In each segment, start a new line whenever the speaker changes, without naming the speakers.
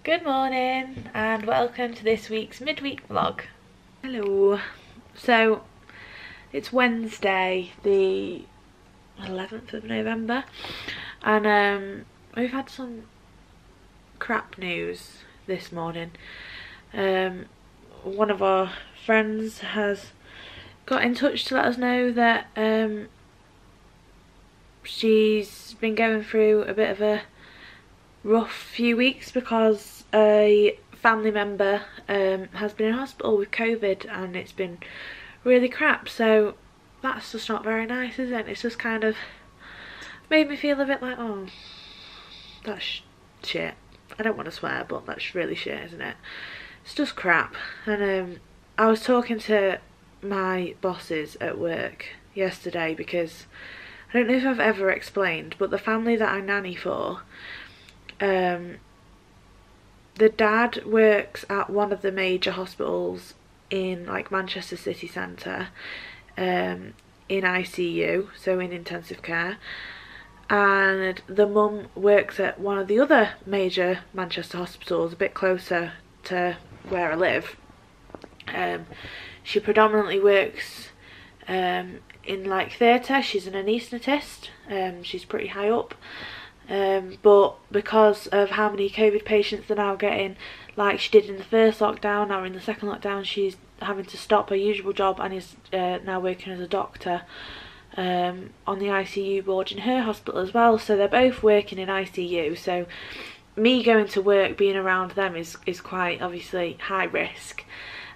Good morning and welcome to this week's midweek vlog. Hello. So it's Wednesday the 11th of November and we've had some crap news this morning. One of our friends has got in touch to let us know that she's been going through a bit of a rough few weeks because a family member has been in hospital with COVID and it's been really crap. So that's just not very nice, is it? It's just kind of made me feel a bit like, oh, that's shit. I don't want to swear, but that's really shit, isn't it? It's just crap. And I was talking to my bosses at work yesterday because I don't know if I've ever explained, but the family that I nanny for, the dad works at one of the major hospitals in like Manchester city centre, in ICU, so in intensive care, and the mum works at one of the other major Manchester hospitals a bit closer to where I live. She predominantly works in like theatre. She's an anaesthetist. She's pretty high up. But because of how many COVID patients they're now getting, like she did in the first lockdown, now in the second lockdown, she's having to stop her usual job and is now working as a doctor on the ICU ward in her hospital as well. So they're both working in ICU, so me going to work, being around them is quite obviously high risk.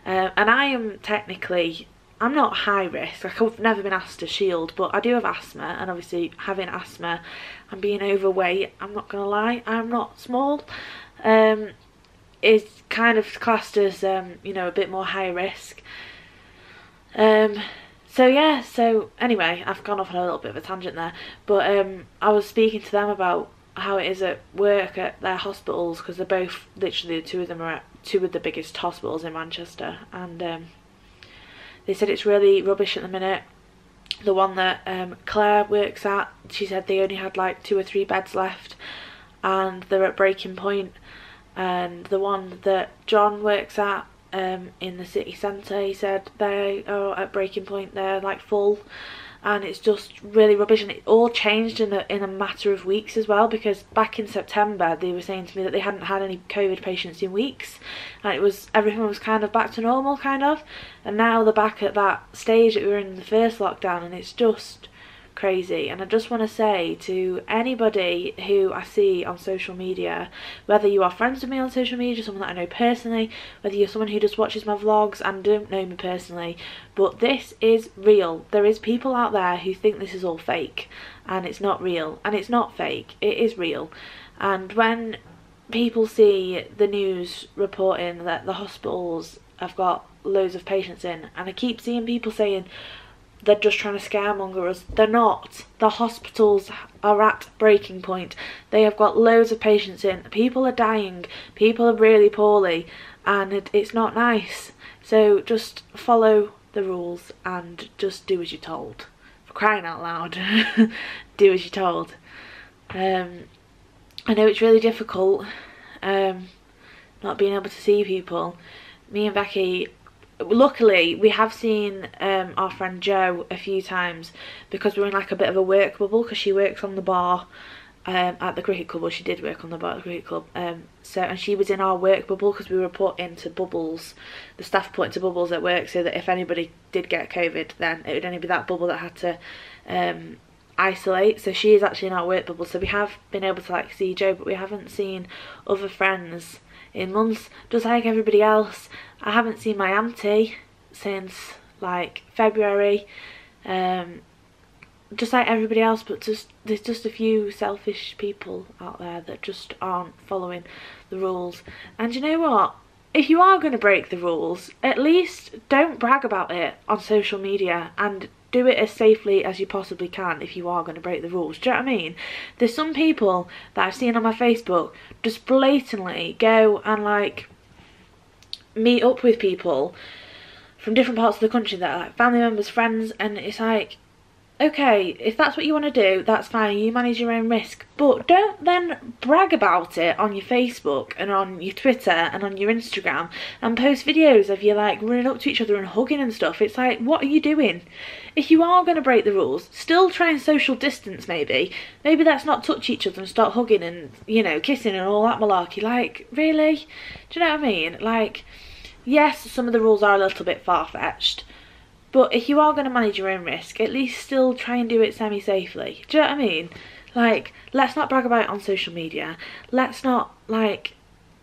And I am technically, I'm not high risk, like I've never been asked to shield, but I do have asthma, and obviously having asthma and being overweight, I'm not gonna lie, I'm not small, is kind of classed as you know, a bit more high risk. So yeah, so anyway, I've gone off on a little bit of a tangent there, but I was speaking to them about how it is at work at their hospitals, because they're both, literally the two of them are at two of the biggest hospitals in Manchester, and they said it's really rubbish at the minute. The one that Claire works at, she said they only had like 2 or 3 beds left and they're at breaking point. And the one that John works at in the city centre, he said they are at breaking point, they're like full. And it's just really rubbish, and it all changed in a matter of weeks as well, because back in September they were saying to me that they hadn't had any COVID patients in weeks, and everything was kind of back to normal kind of, and now they're back at that stage that we were in the first lockdown, and it's just crazy. And I just want to say to anybody who I see on social media, whether you are friends with me on social media, someone that I know personally, whether you're someone who just watches my vlogs and don't know me personally, but this is real. There is people out there who think this is all fake, and it's not real, and it's not fake, it is real. And when people see the news reporting that the hospitals have got loads of patients in, and I keep seeing people saying they're just trying to scaremonger us. They're not. The hospitals are at breaking point. They have got loads of patients in. People are dying. People are really poorly, and it's not nice. So just follow the rules and just do as you're told. For crying out loud, do as you're told. I know it's really difficult not being able to see people. Me and Becky, luckily we have seen our friend Jo a few times, because we're in like a bit of a work bubble, because she works on the bar at the cricket club, or she did work on the bar at the cricket club, and she was in our work bubble because we were put into bubbles, the staff put into bubbles at work, so that if anybody did get COVID then it would only be that bubble that had to isolate. So she is actually in our work bubble, so we have been able to like see Jo, but we haven't seen other friends in months, just like everybody else. I haven't seen my auntie since like February, just like everybody else, but there's just a few selfish people out there that just aren't following the rules. And you know what? If you are going to break the rules, at least don't brag about it on social media, and do it as safely as you possibly can if you are going to break the rules. Do you know what I mean? There's some people that I've seen on my Facebook just blatantly go and like meet up with people from different parts of the country that are like family members, friends, and it's like, okay, if that's what you want to do, that's fine, you manage your own risk, but don't then brag about it on your Facebook and on your Twitter and on your Instagram and post videos of you like running up to each other and hugging and stuff. It's like, what are you doing? If you are going to break the rules, still try and social distance. Maybe let's not touch each other and start hugging and, you know, kissing and all that malarkey. Like, really? Do you know what I mean? Like, yes, some of the rules are a little bit far-fetched, but if you are going to manage your own risk, at least still try and do it semi-safely. Do you know what I mean? Like, let's not brag about it on social media. Let's not, like,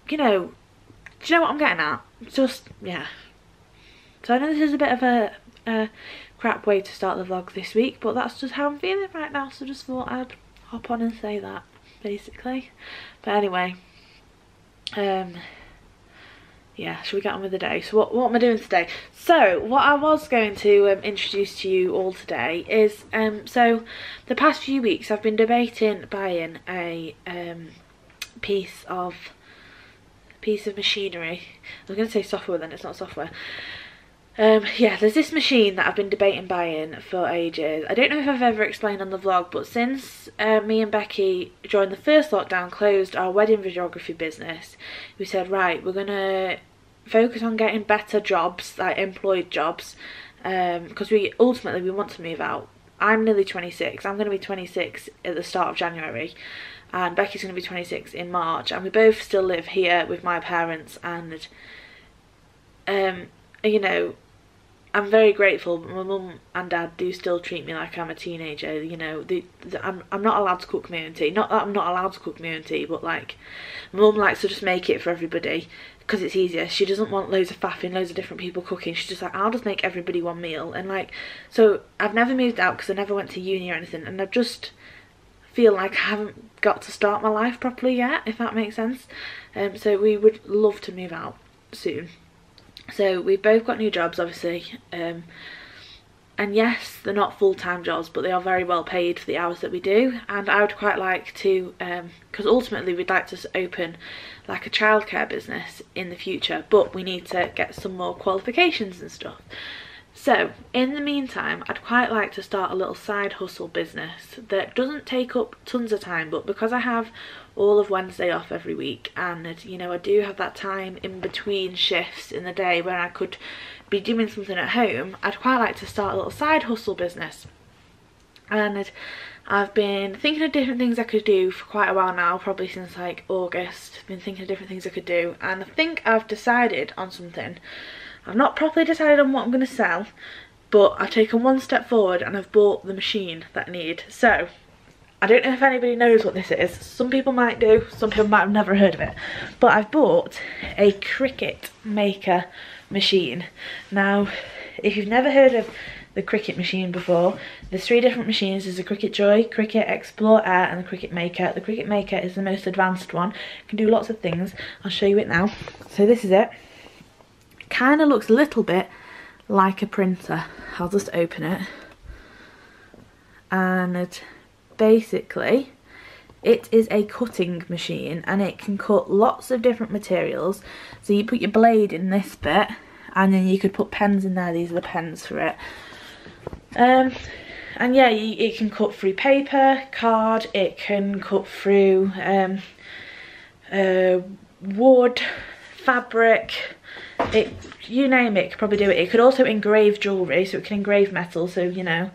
you know, do you know what I'm getting at? Just, yeah. So I know this is a bit of a crap way to start the vlog this week, but that's just how I'm feeling right now, so just thought I'd hop on and say that, basically. But anyway, yeah, shall we get on with the day? So what am I doing today? So what I was going to introduce to you all today is, so the past few weeks I've been debating buying a piece of machinery. I was going to say software, then it's not software. Yeah, there's this machine that I've been debating buying for ages. I don't know if I've ever explained on the vlog, but since me and Becky, during the first lockdown, closed our wedding videography business, we said, right, we're going to focus on getting better jobs, like employed jobs, because we want to move out. I'm nearly 26. I'm going to be 26 at the start of January, and Becky's going to be 26 in March, and we both still live here with my parents, and you know, I'm very grateful, but my mum and dad do still treat me like I'm a teenager. You know, I'm not allowed to cook my own tea. Not that I'm not allowed to cook my own tea, but like, my mum likes to just make it for everybody because it's easier. She doesn't want loads of faffing, loads of different people cooking. She's just like, I'll just make everybody one meal. And like, so I've never moved out because I never went to uni or anything, and I just feel like I haven't got to start my life properly yet, if that makes sense. So we would love to move out soon. So we've both got new jobs, obviously, and yes, they're not full-time jobs, but they are very well paid for the hours that we do. And I would quite like to, because ultimately we'd like to open like a childcare business in the future, but we need to get some more qualifications and stuff. So in the meantime, I'd quite like to start a little side hustle business that doesn't take up tons of time, but because I have all of Wednesday off every week, and you know, I do have that time in between shifts in the day where I could be doing something at home, I'd quite like to start a little side hustle business. And I've been thinking of different things I could do for quite a while now, probably since like August. I've been thinking of different things I could do, and I think I've decided on something. I've not properly decided on what I'm going to sell, but I've taken one step forward and I've bought the machine that I need. So I don't know if anybody knows what this is. Some people might do, some people might have never heard of it. But I've bought a Cricut maker machine. Now, if you've never heard of the Cricut machine before, there's 3 different machines. There's the Cricut Joy, Cricut Explore Air and the Cricut Maker. The Cricut Maker is the most advanced one. It can do lots of things. I'll show you it now. So this is it. Kind of looks a little bit like a printer. I'll just open it. And basically it is a cutting machine, and it can cut lots of different materials. So you put your blade in this bit, and then you could put pens in there. These are the pens for it. And yeah, it can cut through paper, card, it can cut through wood, fabric, you name it, it could probably do it. It could also engrave jewellery, so it can engrave metal, so you know.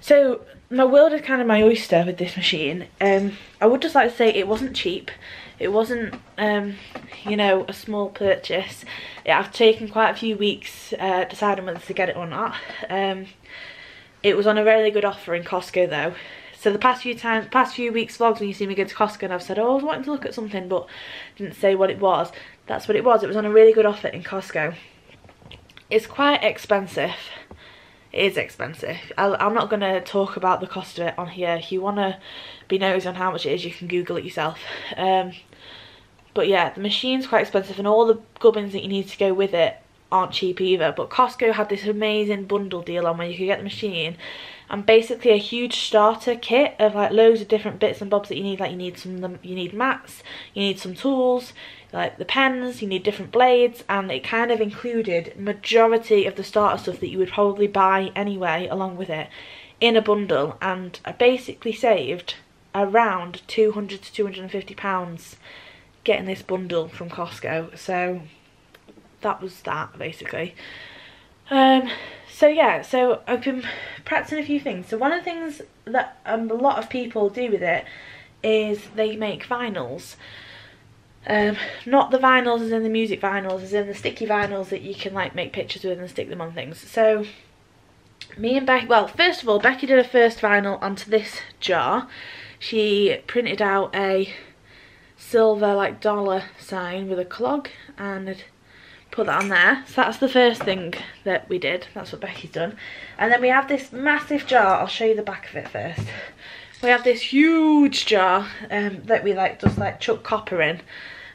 So my world is kind of my oyster with this machine. I would just like to say it wasn't cheap. It wasn't, you know, a small purchase. I've taken quite a few weeks deciding whether to get it or not. It was on a really good offer in Costco though. So the past few weeks vlogs, when you see me go to Costco and I've said, oh, I was wanting to look at something, but didn't say what it was. That's what it was. It was on a really good offer in Costco. It's quite expensive. It is expensive. I'm not going to talk about the cost of it on here. If you want to be nosy on how much it is, you can Google it yourself. But yeah, the machine's quite expensive, and all the gubbins that you need to go with it aren't cheap either. But Costco had this amazing bundle deal on where you could get the machine and basically a huge starter kit of like loads of different bits and bobs that you need. Like you need mats, you need some tools, like the pens, you need different blades, and it kind of included majority of the starter stuff that you would probably buy anyway along with it in a bundle, and I basically saved around £200 to £250 getting this bundle from Costco. So that was that, basically. So yeah, so I've been practicing a few things. So one of the things that a lot of people do with it is they make vinyls. Not the vinyls as in the music vinyls, as in the sticky vinyls that you can like make pictures with and stick them on things. So me and Becky, well, first of all, Becky did her first vinyl onto this jar. She printed out a silver like dollar sign with a clog and put that on there. So that's the first thing that we did. That's what Becky's done. And then we have this massive jar. I'll show you the back of it first. We have this huge jar that we like just like chuck copper in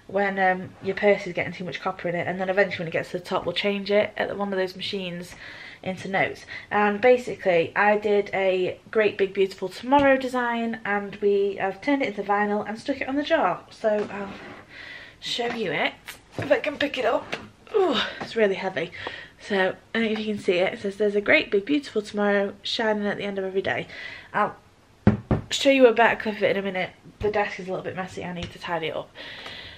when your purse is getting too much copper in it, and then eventually when it gets to the top we'll change it at one of those machines into notes. And basically I did a Great Big Beautiful Tomorrow design, and I've turned it into vinyl and stuck it on the jar. So I'll show you it if I can pick it up. Ooh, it's really heavy. So I don't know if you can see it. It says there's a great big beautiful tomorrow shining at the end of every day. I'll show you a better clip of it in a minute. The desk is a little bit messy, I need to tidy it up.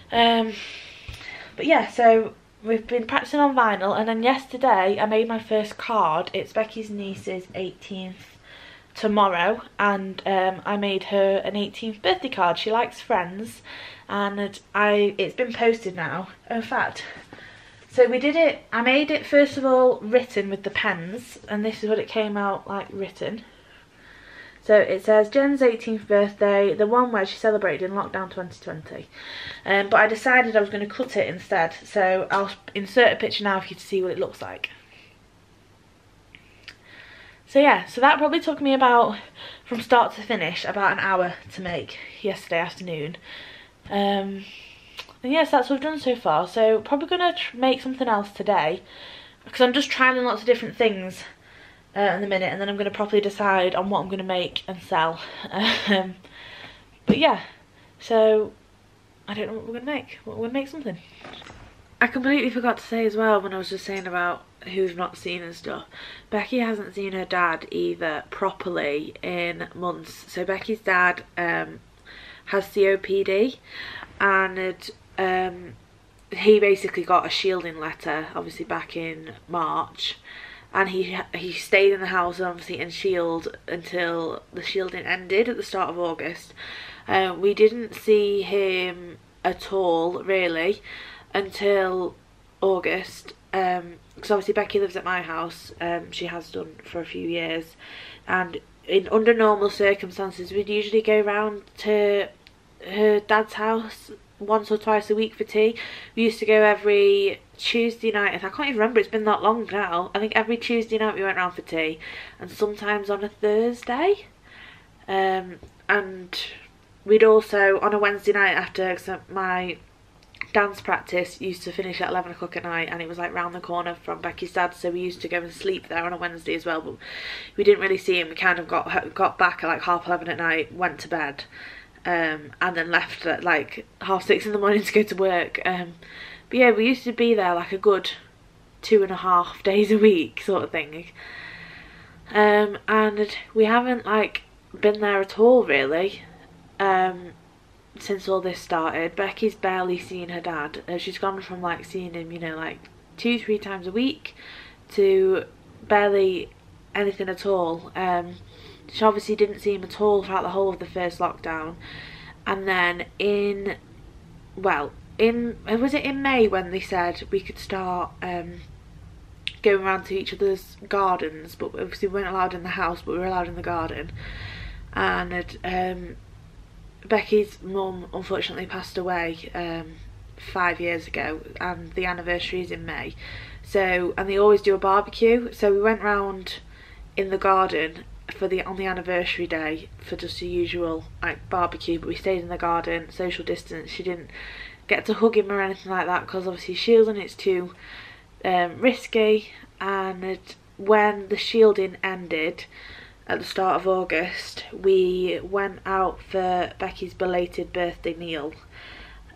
But yeah, so we've been practicing on vinyl, and then yesterday I made my first card. It's Becky's niece's 18th tomorrow, and I made her an 18th birthday card. She likes Friends, and it's been posted now. In fact, so we did it, I made it first of all written with the pens, and this is what it came out like written. So it says Jen's 18th birthday, the one where she celebrated in lockdown 2020. But I decided I was going to cut it instead, so I'll insert a picture now for you to see what it looks like. So yeah, so that probably took me about, from start to finish, about an hour to make yesterday afternoon. And yes, that's what I've done so far. So probably going to make something else today, because I'm just trying lots of different things in the minute, and then I'm going to properly decide on what I'm going to make and sell. But yeah, so I don't know what we're going to make. We're going to make something. I completely forgot to say as well, when I was just saying about who we've not seen and stuff, Becky hasn't seen her dad either properly in months. So Becky's dad has COPD, and he basically got a shielding letter obviously back in March, and he stayed in the house obviously in shield until the shielding ended at the start of August. We didn't see him at all really until August, because obviously Becky lives at my house. She has done for a few years, and under normal circumstances we'd usually go round to her dad's house once or twice a week for tea. We used to go every Tuesday night, and I can't even remember, it's been that long now. I think every Tuesday night we went round for tea, and sometimes on a Thursday. And we'd also, on a Wednesday night after, cause my dance practice used to finish at 11 o'clock at night, and it was like round the corner from Becky's dad, so we used to go and sleep there on a Wednesday as well, but we didn't really see him. We kind of got back at like 11:30 at night, went to bed, and then left at like 6:30 in the morning to go to work. But yeah, we used to be there like a good 2.5 days a week sort of thing. And we haven't like been there at all really since all this started. Becky's barely seen her dad. She's gone from like seeing him, you know, like 2-3 times a week to barely anything at all. She obviously didn't see him at all throughout the whole of the first lockdown, and then was it in May when they said we could start going around to each other's gardens, but obviously we weren't allowed in the house, but we were allowed in the garden. And Becky's mum unfortunately passed away 5 years ago, and the anniversary is in May. So, and they always do a barbecue, so we went round in the garden on the anniversary day for just a usual like barbecue, but we stayed in the garden, social distance. She didn't get to hug him or anything like that, because obviously shielding, it's too risky. And when the shielding ended at the start of August, we went out for Becky's belated birthday meal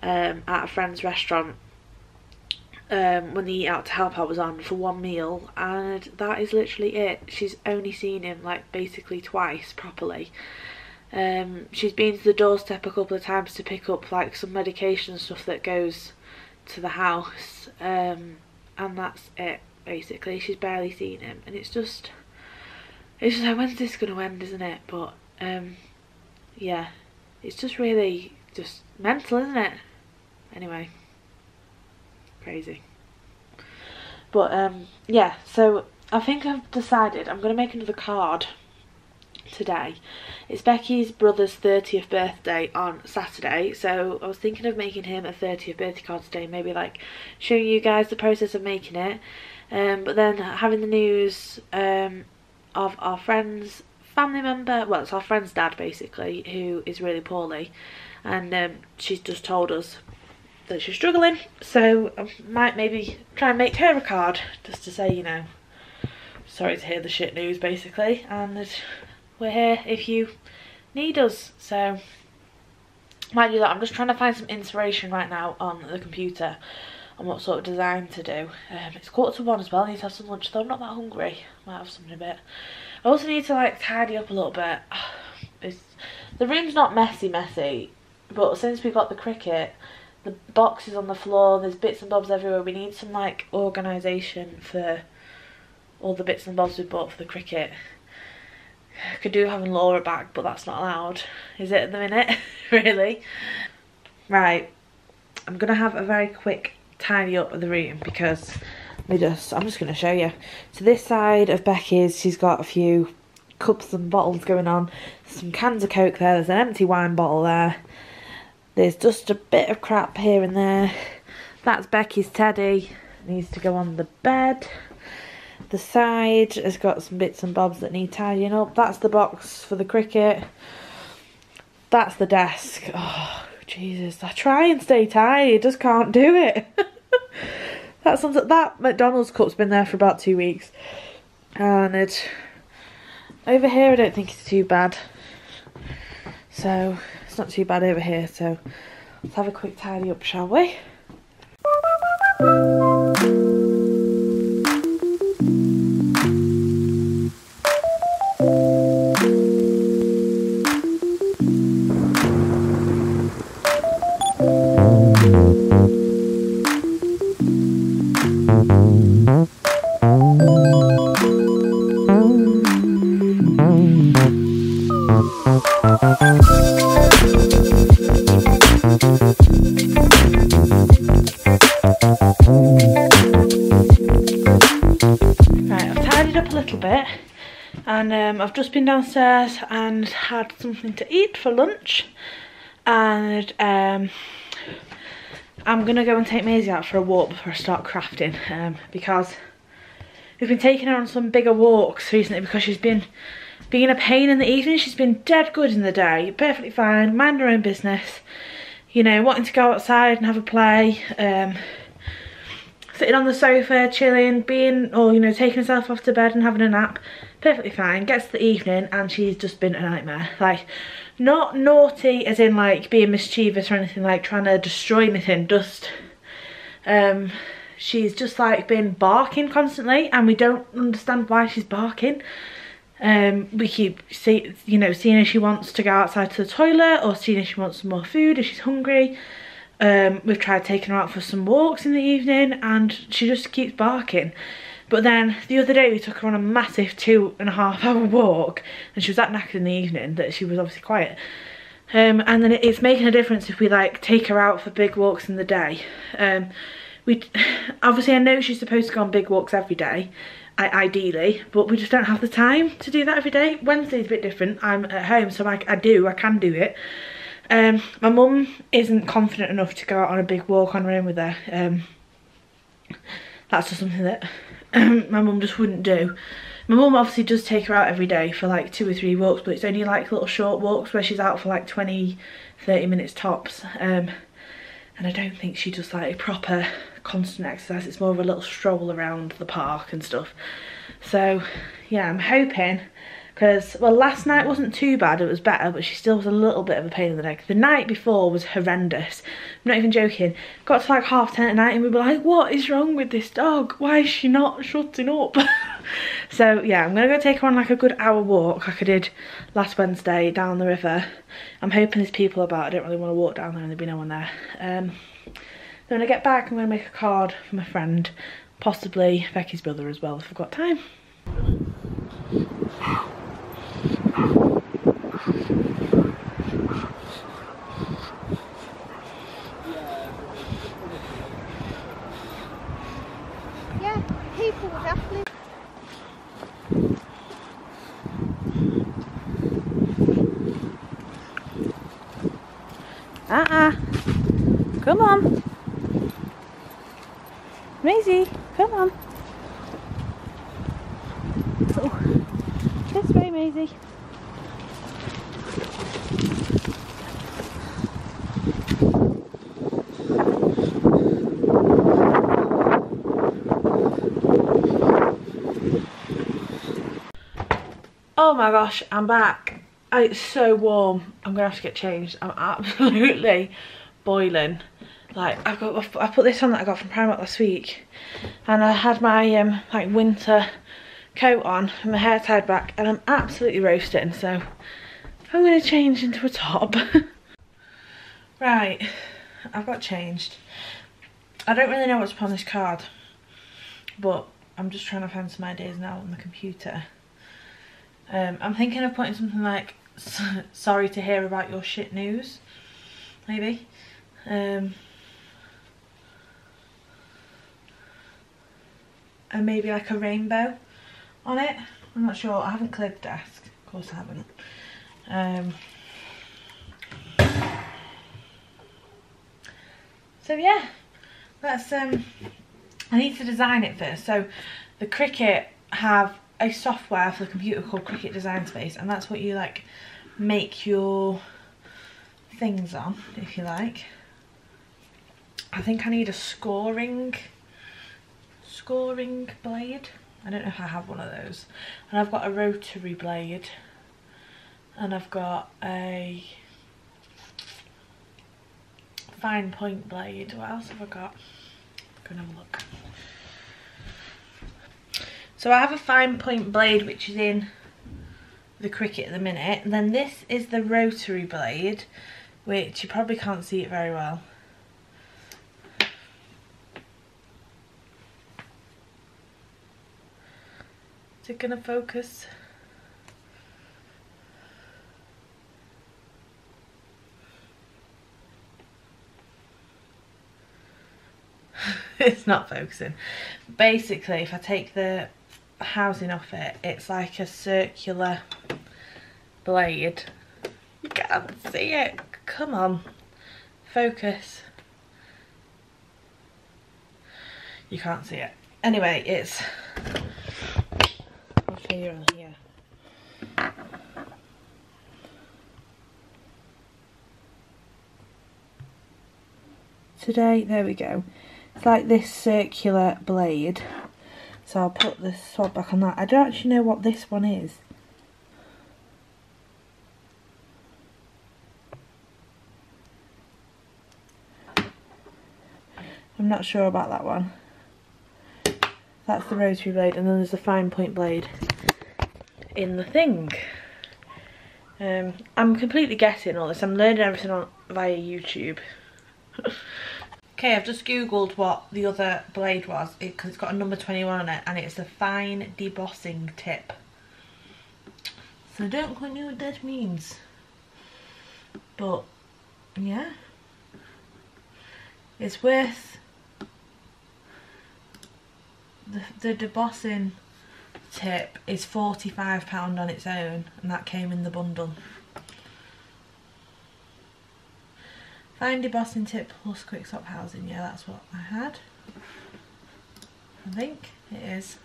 at a friend's restaurant. when the Eat Out to Help Out was on for one meal, and that is literally it. She's only seen him like basically twice properly. She's been to the doorstep a couple of times to pick up like some medication and stuff that goes to the house, and that's it basically. She's barely seen him, and it's just like, when's this gonna end, isn't it? But yeah, it's just really just mental, isn't it? Anyway, crazy. But yeah, so I think I've decided I'm gonna make another card today. It's Becky's brother's 30th birthday on Saturday, so I was thinking of making him a 30th birthday card today, maybe like showing you guys the process of making it, but then having the news of our friend's family member, well, it's our friend's dad basically, who is really poorly, and she's just told us that she's struggling, so I might maybe try and make her a card just to say, you know, sorry to hear the shit news basically, and we're here if you need us. So might do that. I'm just trying to find some inspiration right now on the computer on what sort of design to do. It's 1:45 as well. I need to have some lunch, though I'm not that hungry. Might have something a bit. I also need to like tidy up a little bit. The room's not messy, but since we got the Cricut, the boxes on the floor, there's bits and bobs everywhere. We need some like organisation for all the bits and bobs we bought for the Cricut. Could do having Laura back, but that's not allowed, is it, at the minute? Really? Right, I'm gonna have a very quick tidy up of the room because I'm just gonna show you. So this side of Becky's, she's got a few cups and bottles going on, some cans of Coke there, there's an empty wine bottle there, there's just a bit of crap here and there. That's Becky's teddy, needs to go on the bed. The side has got some bits and bobs that need tidying up. That's the box for the Cricut. That's the desk. Oh, Jesus. I try and stay tidy, I just can't do it. That McDonald's cup's been there for about 2 weeks. And over here I don't think it's too bad. So, it's not too bad over here. So, let's have a quick tidy up, shall we? And I've just been downstairs and had something to eat for lunch, and I'm gonna go and take Maisie out for a walk before I start crafting, because we've been taking her on some bigger walks recently because she's been being a pain in the evening. She's been dead good in the day, perfectly fine, mind her own business, you know, wanting to go outside and have a play, sitting on the sofa, chilling, or you know, taking herself off to bed and having a nap, perfectly fine. Gets to the evening and she's just been a nightmare. Like, not naughty as in like being mischievous or anything, like trying to destroy anything, just she's just like been barking constantly, and we don't understand why she's barking. We keep seeing if she wants to go outside to the toilet, or seeing if she wants some more food, if she's hungry. We've tried taking her out for some walks in the evening and she just keeps barking. But then the other day we took her on a massive 2.5 hour walk, and she was that knackered in the evening that she was obviously quiet. And then it's making a difference if we like take her out for big walks in the day. Obviously I know she's supposed to go on big walks every day, ideally, but we just don't have the time to do that every day. Wednesday's a bit different. I'm at home, so I can do it. My mum isn't confident enough to go out on a big walk on her own with her. That's just something that my mum just wouldn't do. My mum obviously does take her out every day for like 2 or 3 walks, but it's only like little short walks where she's out for like 20-30 minutes tops. And I don't think she does like proper constant exercise. It's more of a little stroll around the park and stuff. So yeah, I'm hoping, because, well, last night wasn't too bad, it was better, but she still was a little bit of a pain in the neck. The night before was horrendous. I'm not even joking. Got to like 10:30 at night and we were like, what is wrong with this dog? Why is she not shutting up? So yeah, I'm gonna go take her on like a good hour walk like I did last Wednesday down the river. I'm hoping there's people about. I don't really want to walk down there and there'll be no one there. Then when I get back, I'm gonna make a card for my friend, possibly Becky's brother as well if I've got time.
Yeah, people would definitely.
Come on. Maisie, come on. Oh, this way, Maisie. Oh my gosh, I'm back. It's so warm. I'm gonna have to get changed. I'm absolutely boiling. Like I put this on that I got from Primark last week, and I had my like winter coat on and my hair tied back, and I'm absolutely roasting. So I'm gonna change into a top. Right, I've got changed. I don't really know what to put on this card, but I'm just trying to find some ideas now on the computer. I'm thinking of putting something like, sorry to hear about your shit news, maybe. And maybe like a rainbow on it. I'm not sure, I haven't cleared the desk, of course I haven't. So yeah, that's, I need to design it first. So the Cricut have a software for the computer called Cricut Design Space, and that's what you like make your things on, if you like. I think I need a scoring blade. I don't know if I have one of those. And I've got a rotary blade, and I've got a fine point blade. What else have I got? Go and have a look. So I have a fine point blade which is in the Cricut at the minute, and then this is the rotary blade, which you probably can't see it very well. Is it gonna focus? It's not focusing. Basically, if I take the housing off it, it's like a circular blade. You can't see it. Come on, focus. You can't see it. Anyway, it's, I'll show you on here. Today, there we go. It's like this circular blade. So I'll put the swab back on that. I don't actually know what this one is. I'm not sure about that one. That's the rotary blade, and then there's the fine point blade in the thing. I'm completely guessing all this. I'm learning everything on via YouTube. Okay, I've just googled what the other blade was, because it's got a number 21 on it, and it's a fine debossing tip. So I don't quite know what that means, but yeah, it's worth the debossing tip is £45 on its own, and that came in the bundle. Fine debossing tip plus quick stop housing. Yeah, that's what I had. I think it is.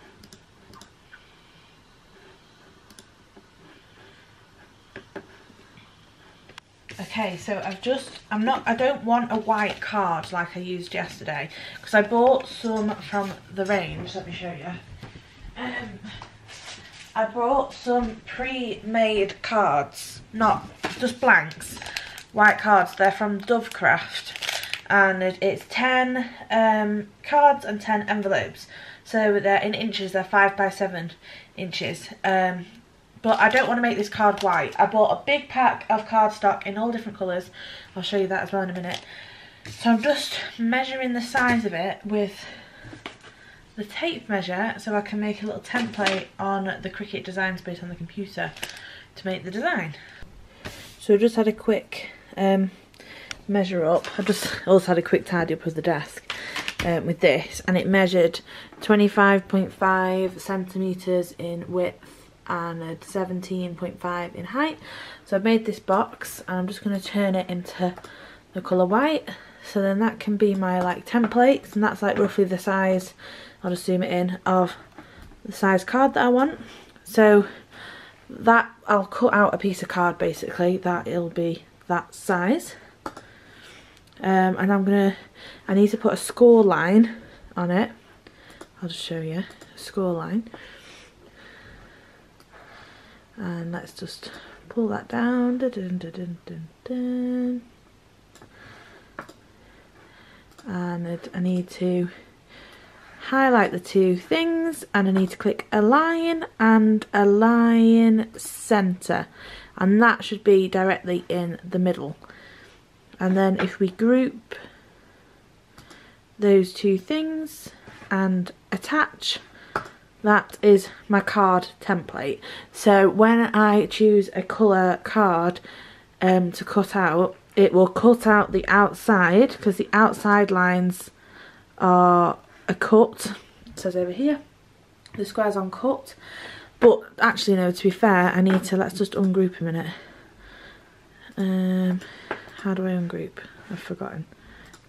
Okay, so I don't want a white card like I used yesterday, because I bought some from the range. Let me show you. I brought some pre-made cards, not just blanks, white cards. They're from Dovecraft, and it's 10 cards and 10 envelopes. So they're in inches, they're 5 by 7 inches. But I don't want to make this card white. I bought a big pack of cardstock in all different colours. I'll show you that as well in a minute. So I'm just measuring the size of it with the tape measure so I can make a little template on the Cricut design space on the computer to make the design. So I just had a quick measure up. I just also had a quick tidy up of the desk with this, and it measured 25.5 centimetres in width and 17.5 in height. So I've made this box and I'm just going to turn it into the colour white, so then that can be my like templates, and that's like roughly the size, I'll just zoom it in, of the size card that I want. So that, I'll cut out a piece of card basically that it'll be that size, and I need to put a score line on it. I'll just show you a score line. And let's just pull that down. Dun, dun, dun, dun, dun, dun. And I need to highlight the two things, and I need to click align and align center, and that should be directly in the middle. And then if we group those two things and attach, that is my card template. So when I choose a colour card to cut out, it will cut out the outside, because the outside lines are cut. It says over here, the squares on cut. But actually no, to be fair, I need to, let's just ungroup a minute. How do I ungroup? I've forgotten.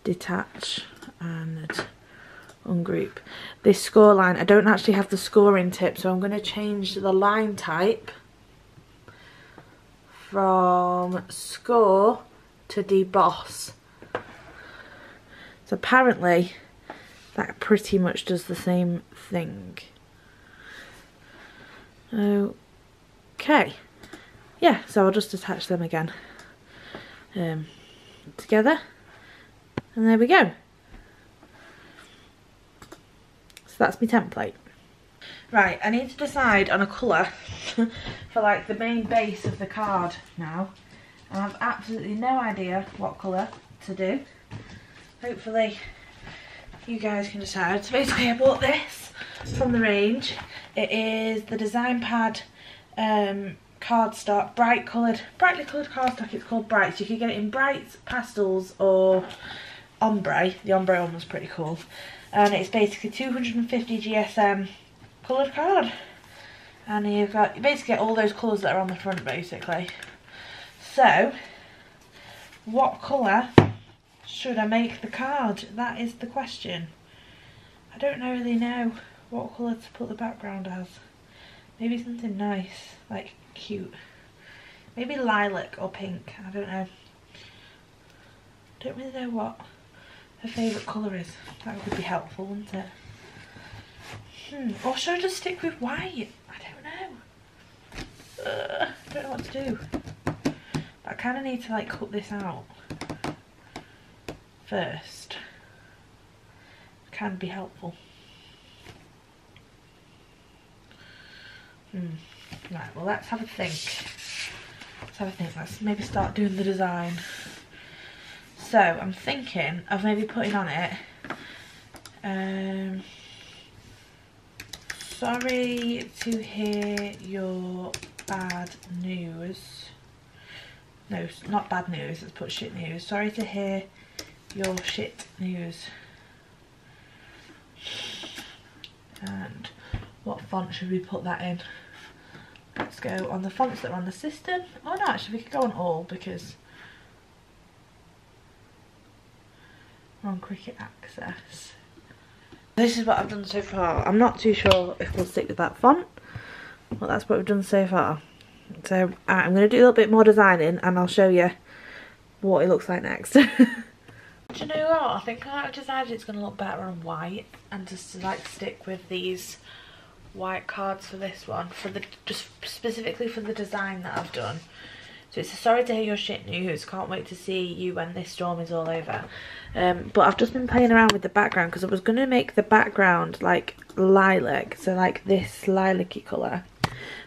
Detach and ungroup. This score line, I don't actually have the scoring tip, so I'm going to change the line type from score to deboss. So apparently that pretty much does the same thing. Okay, yeah, so I'll just attach them again together, and there we go. So that's my template. Right, I need to decide on a colour for like the main base of the card now. And I've absolutely no idea what colour to do. Hopefully you guys can decide. So basically I bought this from the range. It is the Design Pad cardstock, brightly coloured cardstock. It's called Bright. So you could get it in brights, pastels or ombre. The ombre one was pretty cool. And it's basically 250 GSM coloured card. And you basically get all those colours that are on the front basically. So, what colour should I make the card? That is the question. I don't really know what colour to put the background as. Maybe something nice, like cute. Maybe lilac or pink, I don't know. Don't really know what her favourite colour is. That would be helpful, wouldn't it? Or should I just stick with white? I don't know. I don't know what to do. I kind of need to like cut this out first. It can be helpful. Right, well let's have a think. Let's maybe start doing the design. So I'm thinking of maybe putting on it sorry to hear your bad news. No, not bad news, let's put shit news. Sorry to hear your shit news. And what font should we put that in? Let's go on the fonts that are on the system. Oh no, actually we could go on all because we're on Cricut Access. This is what I've done so far. I'm not too sure if we'll stick with that font, but that's what we've done so far. So I'm going to do a little bit more designing and I'll show you what it looks like next. Do you know what? I think I decided it's going to look better on white, and just to like stick with these white cards for this one, for the just specifically for the design that I've done. So it's a sorry to hear your shit news, can't wait to see you when this storm is all over. But I've just been playing around with the background because I was going to make the background like lilac, so like this lilac-y colour.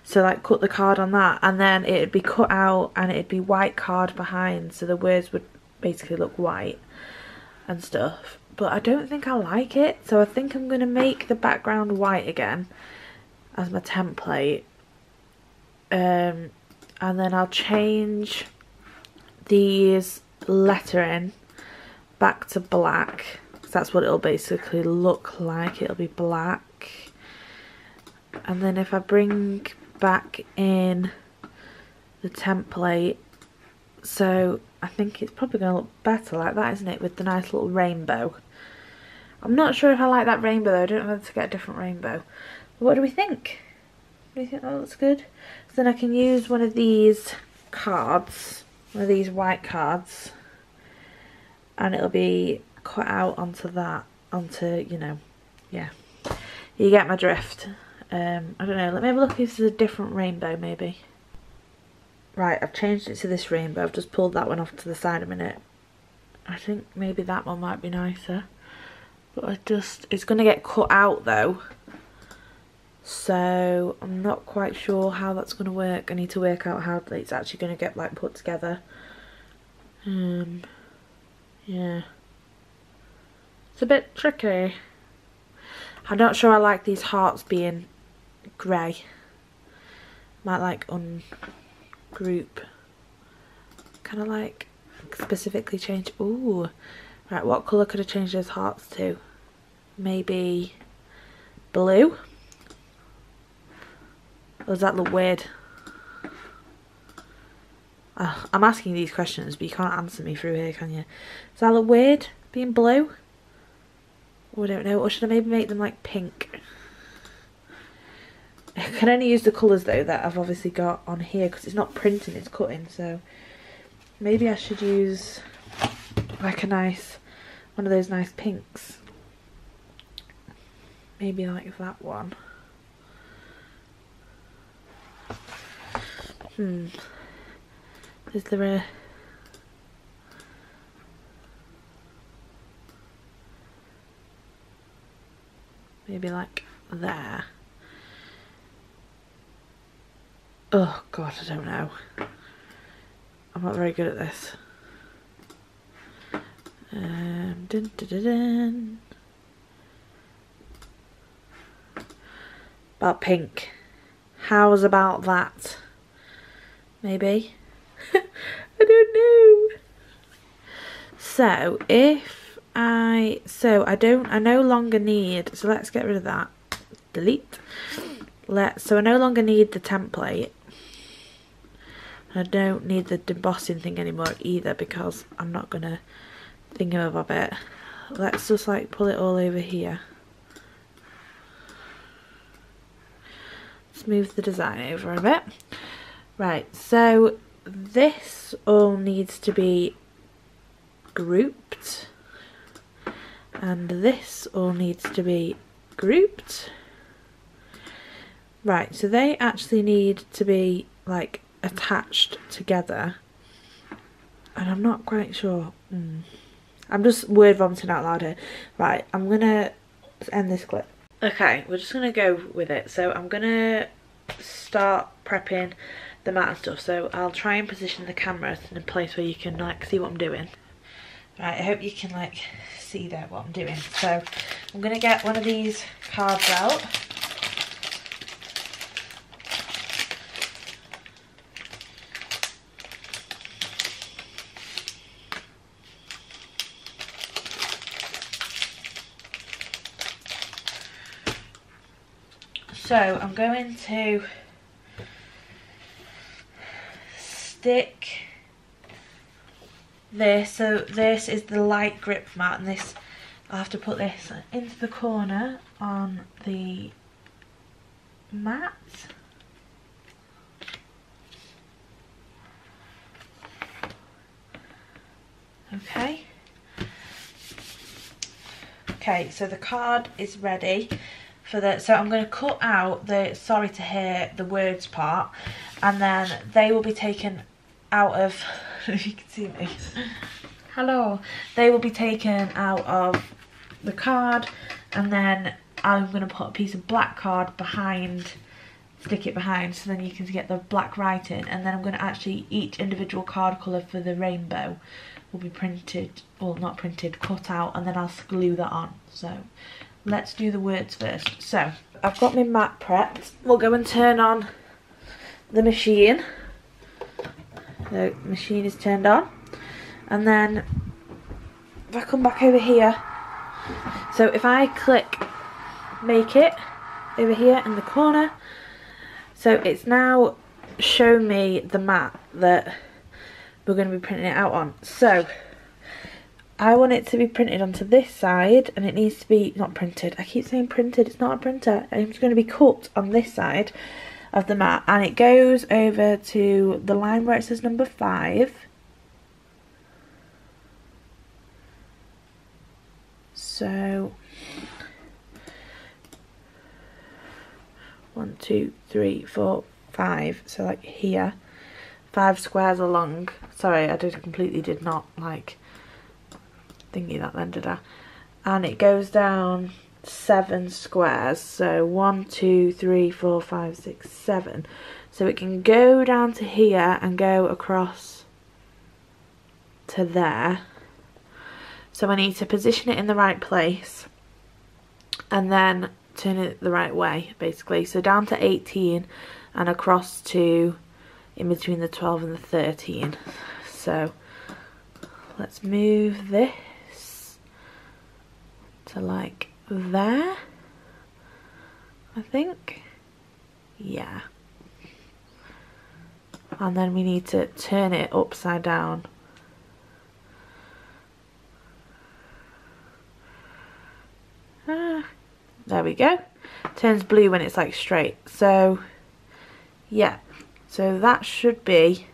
So like cut the card on that, and then it'd be cut out and it'd be white card behind, so the words would basically look white and stuff. But I don't think I like it, so I think I'm going to make the background white again as my template. And then I'll change these lettering back to black, because that's what it'll basically look like. It'll be black. And then if I bring back in the template, so I think it's probably going to look better like that, isn't it, with the nice little rainbow. I'm not sure if I like that rainbow though. I don't know whether to get a different rainbow. But what do we think? Do you think that looks good? So then I can use one of these cards, one of these white cards, and it'll be cut out onto that, onto, you know, yeah. You get my drift. I don't know, let me have a look if there's a different rainbow maybe. Right, I've changed it to this rainbow. I've just pulled that one off to the side a minute. I think maybe that one might be nicer. But it's going to get cut out though. So I'm not quite sure how that's going to work. I need to work out how it's actually going to get like put together. Yeah. It's a bit tricky. I'm not sure I like these hearts being grey. Might like ungroup. Kind of like specifically change. Ooh. Right, what colour could I change those hearts to? Maybe blue? Or does that look weird? I'm asking these questions, but you can't answer me through here, can you? Does that look weird, being blue? Oh, I don't know. Or should I maybe make them like pink? I can only use the colours though that I've obviously got on here because it's not printing, it's cutting. So maybe I should use like a nice, one of those nice pinks. Maybe like that one. Is there a... maybe like there. Oh god, I don't know. I'm not very good at this. Dun, dun, dun, dun. About pink. How's about that? Maybe? I don't know. So if I no longer need, so let's get rid of that. Delete. So I no longer need the template. I don't need the embossing thing anymore either because I'm not gonna think of it. Let's just like pull it all over here. Let's move the design over a bit. Right, so this all needs to be grouped, and this all needs to be grouped. Right, so they actually need to be like attached together, and I'm not quite sure. I'm just word vomiting out loud here. Right, I'm gonna end this clip. Okay, we're just gonna go with it. So I'm gonna start prepping the mat and stuff, so I'll try and position the camera in a place where you can like see what I'm doing. Right, I hope you can like see there what I'm doing. So I'm gonna get one of these cards out. So I'm going to stick this, so this is the light grip mat, and this, I'll have to put this into the corner on the mat. Okay, so the card is ready. so I'm going to cut out the sorry to hear the words part, and then they will be taken out of, if you can see me, hello, they will be taken out of the card, and then I'm going to put a piece of black card behind, stick it behind, so then you can get the black writing, and then I'm going to actually, each individual card colour for the rainbow will be printed, well not printed, cut out, and then I'll glue that on. So let's do the words first. So I've got my mat prepped. We'll go and turn on the machine. The machine is turned on, and then if I come back over here, so if I click make it over here in the corner, so it's now shown me the mat that we're going to be printing it out on. So I want it to be printed onto this side, and it needs to be, not printed, I keep saying printed, it's not a printer, it's going to be cut on this side of the mat, and it goes over to the line where it says number 5. So 1, 2, 3, 4, 5, so like here, 5 squares along. Sorry, I did not like thingy that then, did I? And it goes down 7 squares, so 1, 2, 3, 4, 5, 6, 7. So it can go down to here and go across to there. So I need to position it in the right place and then turn it the right way, basically. So down to 18 and across to in between the 12 and the 13. So let's move this to like there, I think. Yeah. And then we need to turn it upside down. There we go. Turns blue when it's like straight. So yeah, so that should be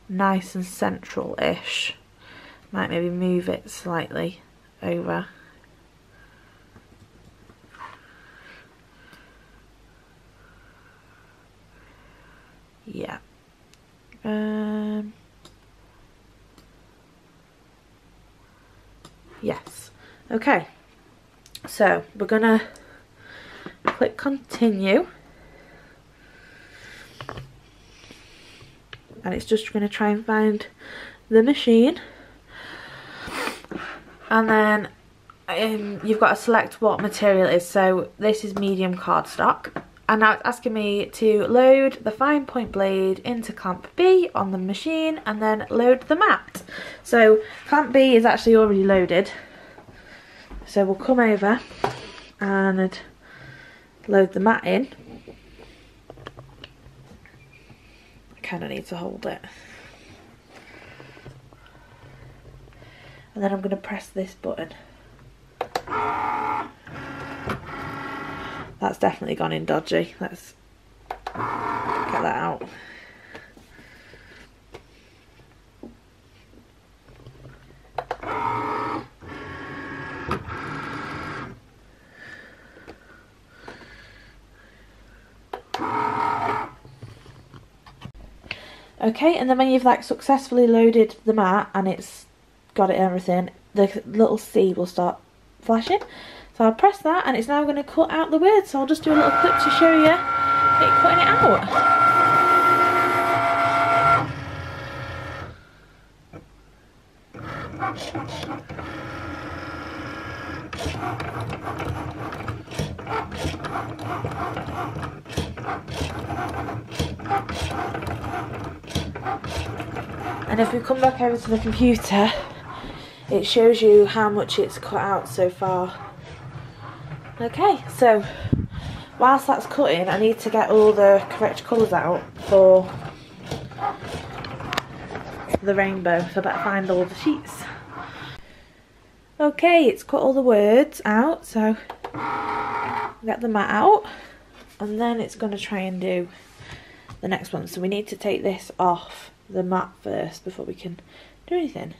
nice and central-ish. Might maybe move it slightly over. Yeah. Yes. Okay. So we're gonna click continue, and it's just gonna try and find the machine, and then you've got to select what material it is. So this is medium cardstock, and now it's asking me to load the fine point blade into clamp B on the machine and then load the mat. So clamp B is actually already loaded, so we'll come over and load the mat in. I kind of need to hold it. And then I'm going to press this button. That's definitely gone in dodgy. Let's get that out. Okay, and then when you've like successfully loaded the mat and it's got it and everything, the little C will start flashing. So I'll press that, and it's now going to cut out the words. So I'll just do a little clip to show you it cutting it out. And if we come back over to the computer, it shows you how much it's cut out so far. Okay, so whilst that's cutting, I need to get all the correct colours out for the rainbow, so I better find all the sheets. Okay, it's cut all the words out, so get the mat out, and then it's going to try and do the next one. So we need to take this off the mat first before we can do anything.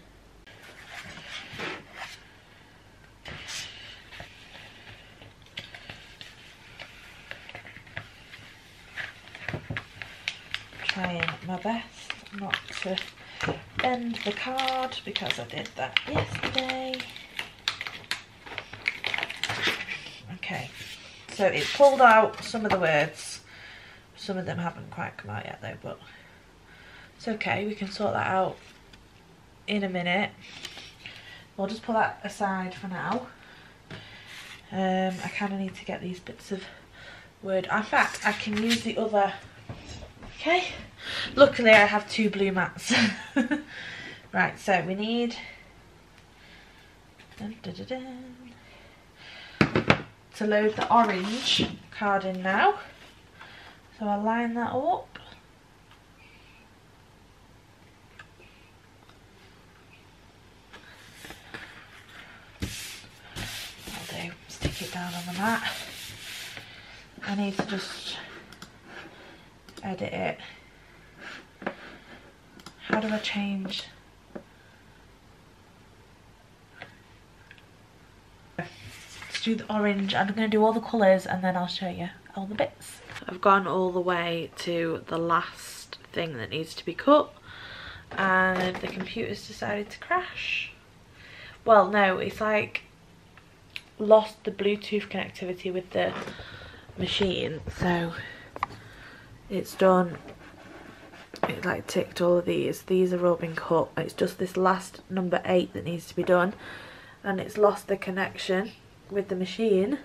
my best not to bend the card because I did that yesterday. Okay, so it's pulled out some of the words. Some of them haven't quite come out yet though, but it's okay, we can sort that out in a minute. We'll just put that aside for now. I kind of need to get these bits of word. In fact, I can use the other. Okay, luckily I have 2 blue mats. Right, so we need to load the orange card in now. So I'll line that up. I'll do, stick it down on the mat. I need to just edit it. How do I change? Let's do the orange. I'm going to do all the colours and then I'll show you all the bits. I've gone all the way to the last thing that needs to be cut and the computer's decided to crash. Well, no, it's like lost the Bluetooth connectivity with the machine, so it's done. It like ticked all of these are all been cut. It's just this last number 8 that needs to be done, and it's lost the connection with the machine.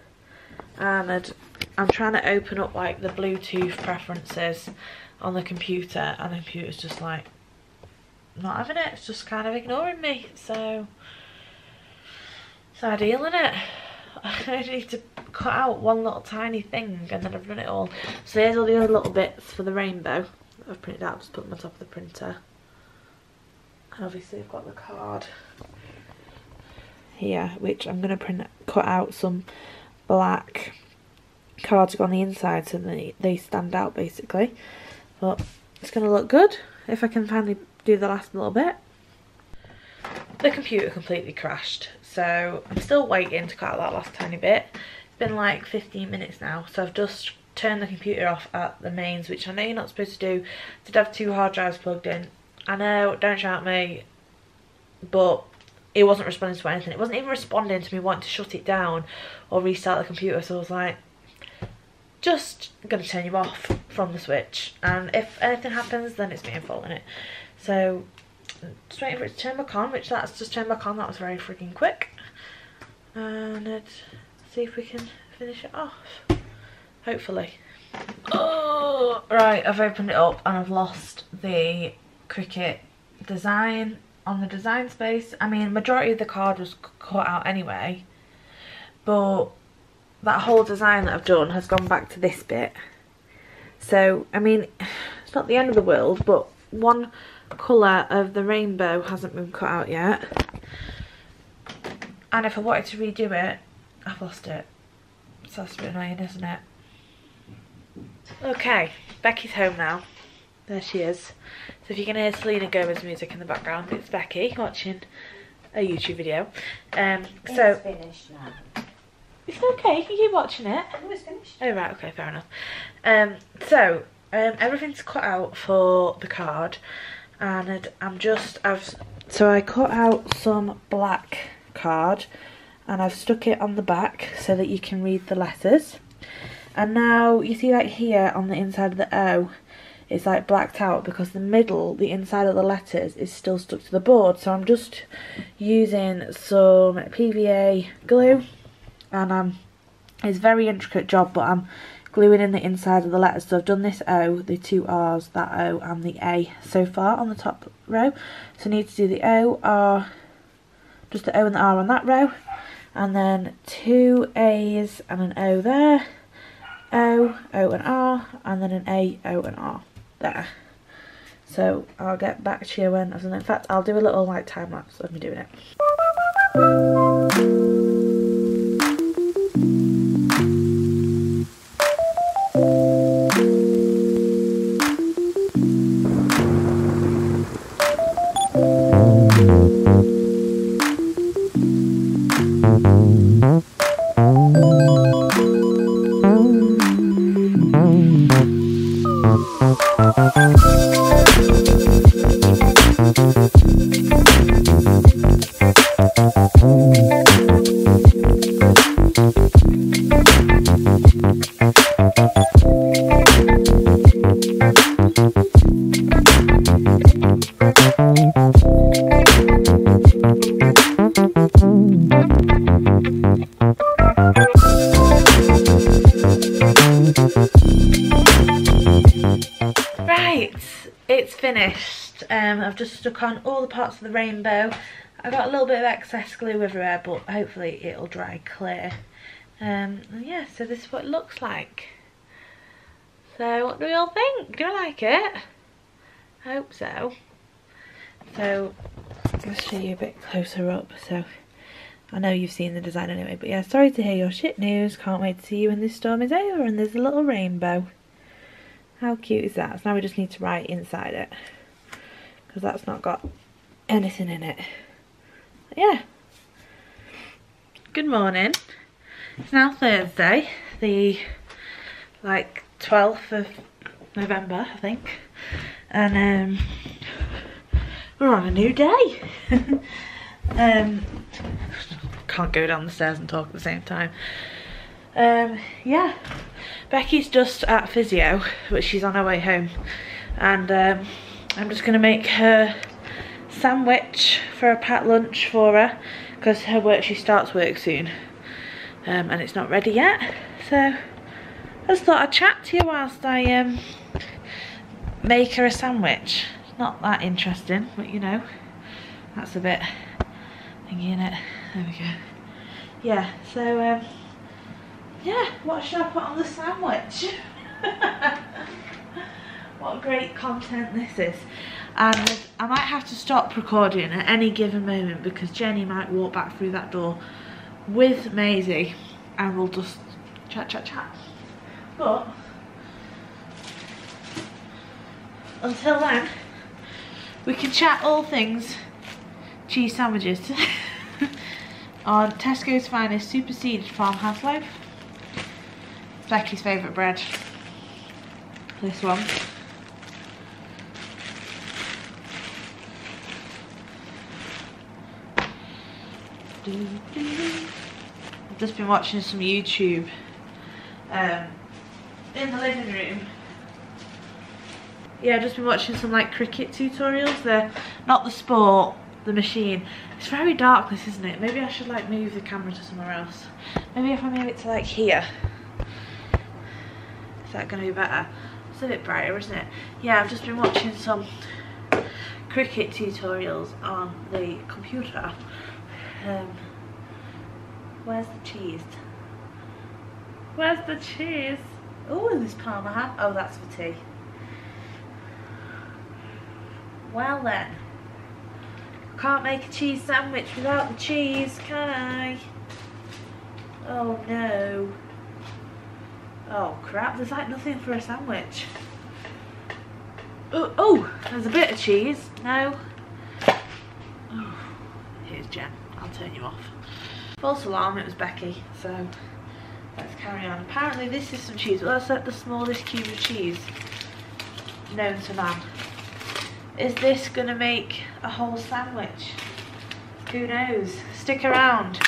And I'm trying to open up like the Bluetooth preferences on the computer, and the computer's just like not having it. It's just kind of ignoring me. So it's ideal, isn't it? I need to cut out one little tiny thing and then I've done it all. So here's all the other little bits for the rainbow that I've printed out. Just put them on top of the printer. And obviously I've got the card here, which I'm going to cut out some black cards on the inside so that they stand out basically. But it's going to look good if I can finally do the last little bit. The computer completely crashed, so I'm still waiting to cut out that last tiny bit. It's been like 15 minutes now, so I've just turned the computer off at the mains, which I know you're not supposed to do. I did have 2 hard drives plugged in. I know, don't shout at me, but it wasn't responding to anything. It wasn't even responding to me wanting to shut it down or restart the computer, so I was like, just gonna turn you off from the switch, and if anything happens then it's me fault in it. So just waiting for it to turn back on, which that's just turned back on. That was very freaking quick. And let's see if we can finish it off, hopefully. Oh, right, I've opened it up and I've lost the Cricut design on the design space. I mean, majority of the card was cut out anyway, but that whole design that I've done has gone back to this bit. So, I mean, it's not the end of the world, but one colour of the rainbow hasn't been cut out yet. And if I wanted to redo it, I've lost it. So that's a bit annoying, isn't it? Okay, Becky's home now. There she is. So if you can hear Selena Gomez music in the background, it's Becky watching a YouTube video.
It's finished now.
It's okay, you can keep watching it.
Oh, it's finished.
Oh right, okay, fair enough. Everything's cut out for the card, and so I cut out some black card and I've stuck it on the back so that you can read the letters. And now you see, like here on the inside of the O, it's like blacked out because the inside of the letters is still stuck to the board. So I'm just using some PVA glue, and it's a very intricate job, but I'm gluing in the inside of the letters. So I've done this O, the 2 R's, that O and the A so far on the top row. So I need to do the O, R, just the O and the R on that row, and then 2 A's and an O there, O, O and R, and then an A, O and R there. So I'll get back to you when I've done it. In fact, I'll do a little like time lapse of me doing it. it's finished. I've just stuck on all the parts of the rainbow. I got a little bit of excess glue everywhere, but hopefully it'll dry clear. And yeah, so this is what it looks like. So what do we all think? Do you like it? I hope so. So I'll show you a bit closer up. So I know you've seen the design anyway, but yeah, sorry to hear your shit news. Can't wait to see you when this storm is over and there's a little rainbow. How cute is that? So now we just need to write inside it, because that's not got anything in it. But yeah. Good morning. It's now Thursday, the 12th of November, I think. And we're on a new day. Can't go down the stairs and talk at the same time. Yeah, Becky's just at physio, but she's on her way home, and I'm just gonna make her sandwich for a packed lunch for her, because she starts work soon, and it's not ready yet. So I just thought I'd chat to you whilst I make her a sandwich. Not that interesting, but you know, that's a bit thingy in it. There we go. Yeah, so yeah, what should I put on the sandwich? What great content this is. And I might have to stop recording at any given moment, because Jenny might walk back through that door with Maisie and we'll just chat. But until then, we can chat all things cheese sandwiches on Tesco's finest superseded farmhouse loaf. It's Becky's favourite bread. This one. I've just been watching some YouTube in the living room. Yeah, I've just been watching some like Cricut tutorials. They're not the sport, the machine. It's very dark, this, isn't it? Maybe I should like move the camera to somewhere else. Maybe if I move it to like here. Is that going to be better? It's a bit brighter, isn't it? Yeah, I've just been watching some Cricut tutorials on the computer. Where's the cheese? Where's the cheese? Oh, this Parma hat. Oh, that's for tea. Well then, can't make a cheese sandwich without the cheese, can I? Oh no. Oh crap, there's like nothing for a sandwich. Oh, there's a bit of cheese. No. Oh, here's Jen. I'll turn you off. False alarm, it was Becky, so let's carry on. Apparently this is some cheese, but that's like the smallest cube of cheese known to man. Is this gonna make a whole sandwich? Who knows? Stick around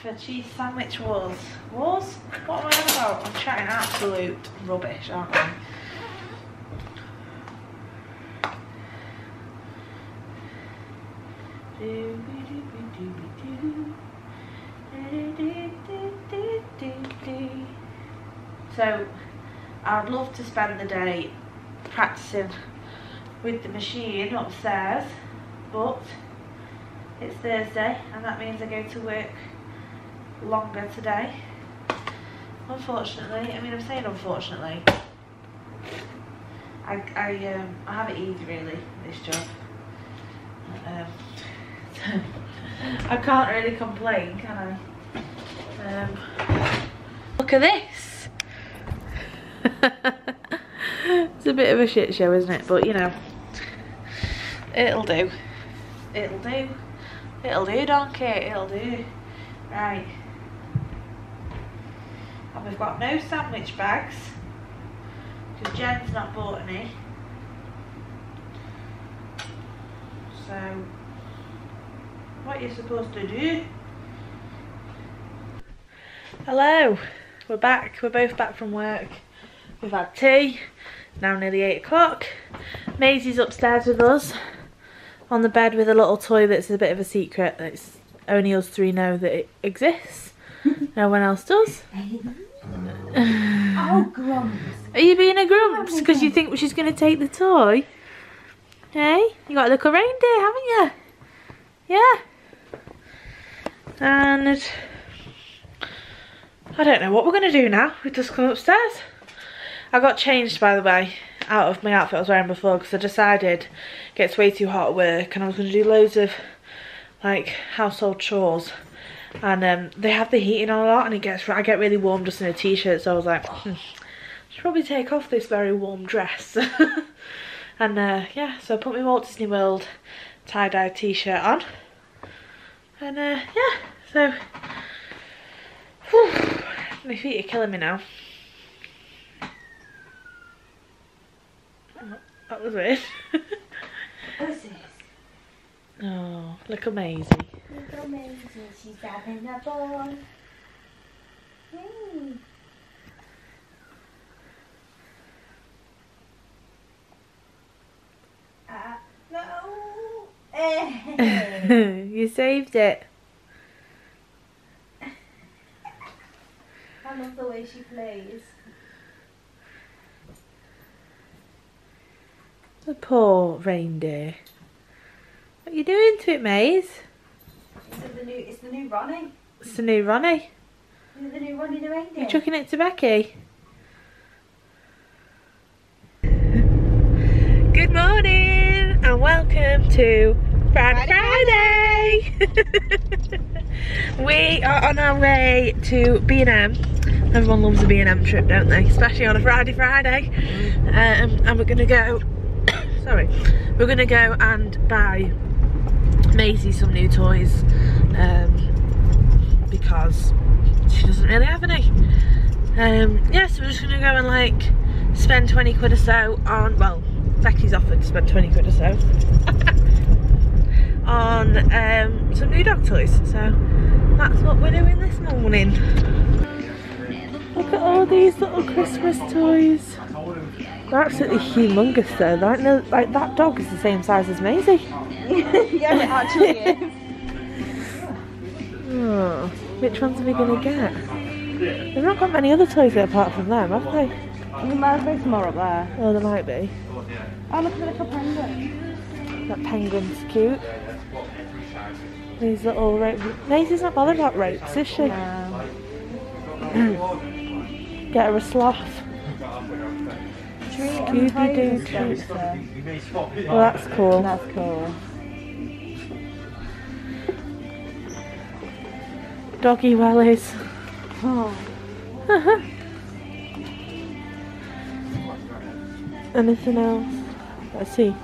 for cheese sandwich wars. Wars? What am I on about? I'm chatting absolute rubbish, aren't I? So I'd love to spend the day practicing with the machine upstairs, but it's Thursday and that means I go to work longer today, unfortunately. I mean, I'm saying unfortunately. I have it easy really, this job. I can't really complain, can I? Look at this. It's a bit of a shit show, isn't it? But you know, it'll do. It'll do. It'll do, donkey. It'll do. Right. And we've got no sandwich bags because Jen's not bought any. So, what are you supposed to do? Hello. We're back. We're both back from work. We've had tea. Now nearly 8 o'clock. Maisie's upstairs with us on the bed with a little toy that's a bit of a secret. It's only us three know that it exists. No one else does.
Oh, grumps.
Are you being a grumps because you think she's going to take the toy? Hey, you got a little reindeer, haven't you? Yeah. And I don't know what we're going to do now. We've just come upstairs. I got changed, by the way, out of my outfit I was wearing before because I decided it gets way too hot at work and I was going to do loads of like household chores. And they have the heating on a lot and I get really warm just in a t-shirt, so I was like, I should probably take off this very warm dress. And yeah, so I put my Walt Disney World tie-dye t-shirt on. And yeah, so whew, my feet are killing me now. Oh, that was weird.
What's this?
Oh, little Maisie.
Little Maisie, she's having a ball. Hey. No.
You saved it.
I love the way she plays.
The poor reindeer. What are you doing to it, Maze?
It's the new Ronnie.
It's the new Ronnie.
Is it the new Ronnie the reindeer?
You're chucking it to Becky. Good morning and welcome to Friday. We are on our way to B&M. Everyone loves a B&M trip, don't they? Especially on a Friday. And we're gonna go. Sorry, we're gonna go and buy Maisie some new toys because she doesn't really have any. Yeah, so we're just gonna go and like spend 20 quid or so on, well, Becky's offered to spend 20 quid or so on some new dog toys, so that's what we're doing this morning. Look at all these little Christmas toys. They're absolutely humongous though. Like that dog is the same size as Maisie.
Yeah, it actually is.
Oh, which ones are we going to get? They've not got many other toys there apart from them, have they?
There might be some more up there.
Oh, there might be.
Oh, look at the little penguin.
That penguin's cute. These little rope. Maisie's not bothered about ropes, is she?
No.
Get her a sloth. Scooby-Doo treat. Well, that's cool.
That's cool.
Doggy wellies.
Oh.
Anything else? Let's see.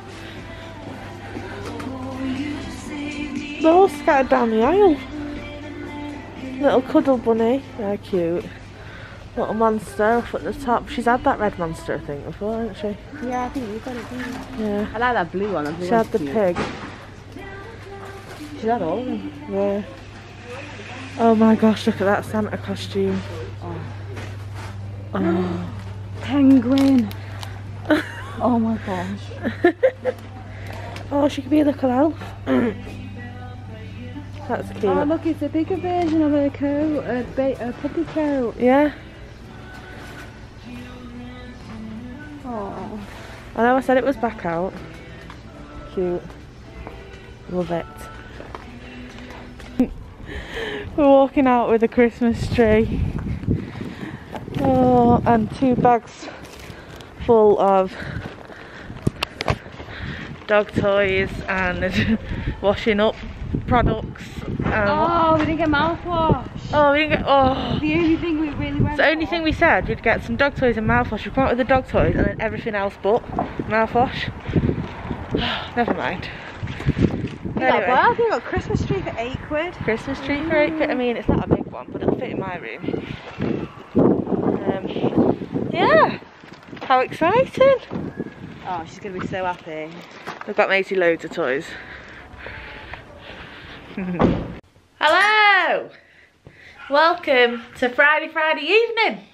They're all scattered down the aisle. Little cuddle bunny. They're cute. Little monster up at the top. She's had that red monster, I think, before, hasn't she?
Yeah, I think you got it, didn't you?
Yeah.
I like that blue one.
She had the pig.
She had all of them.
Yeah. Oh my gosh, look at that Santa costume.
Oh.
Oh.
Penguin. Oh my gosh.
Oh, she could be a little elf. That's cute.
Oh look, it's a bigger version of a coat, a puppy coat.
Yeah.
Oh.
I know I said it was back out. Cute. Love it. We're walking out with a Christmas tree. Oh, and 2 bags full of dog toys and washing up products.
Oh, we didn't get mouthwash.
Oh, we didn't get. Oh.
The only thing we really went
It's the only thing we said, we'd get some dog toys and mouthwash. We come out with the dog toys and then everything else but mouthwash. Never mind. Anyway,
well, we got a Christmas tree for 8 quid.
Christmas tree for 8 quid. I mean, it's not a big one, but it'll fit in my room. Yeah. How exciting!
Oh, she's gonna be so happy.
We've got Maisie loads of toys. Hello! Welcome to Friday evening. I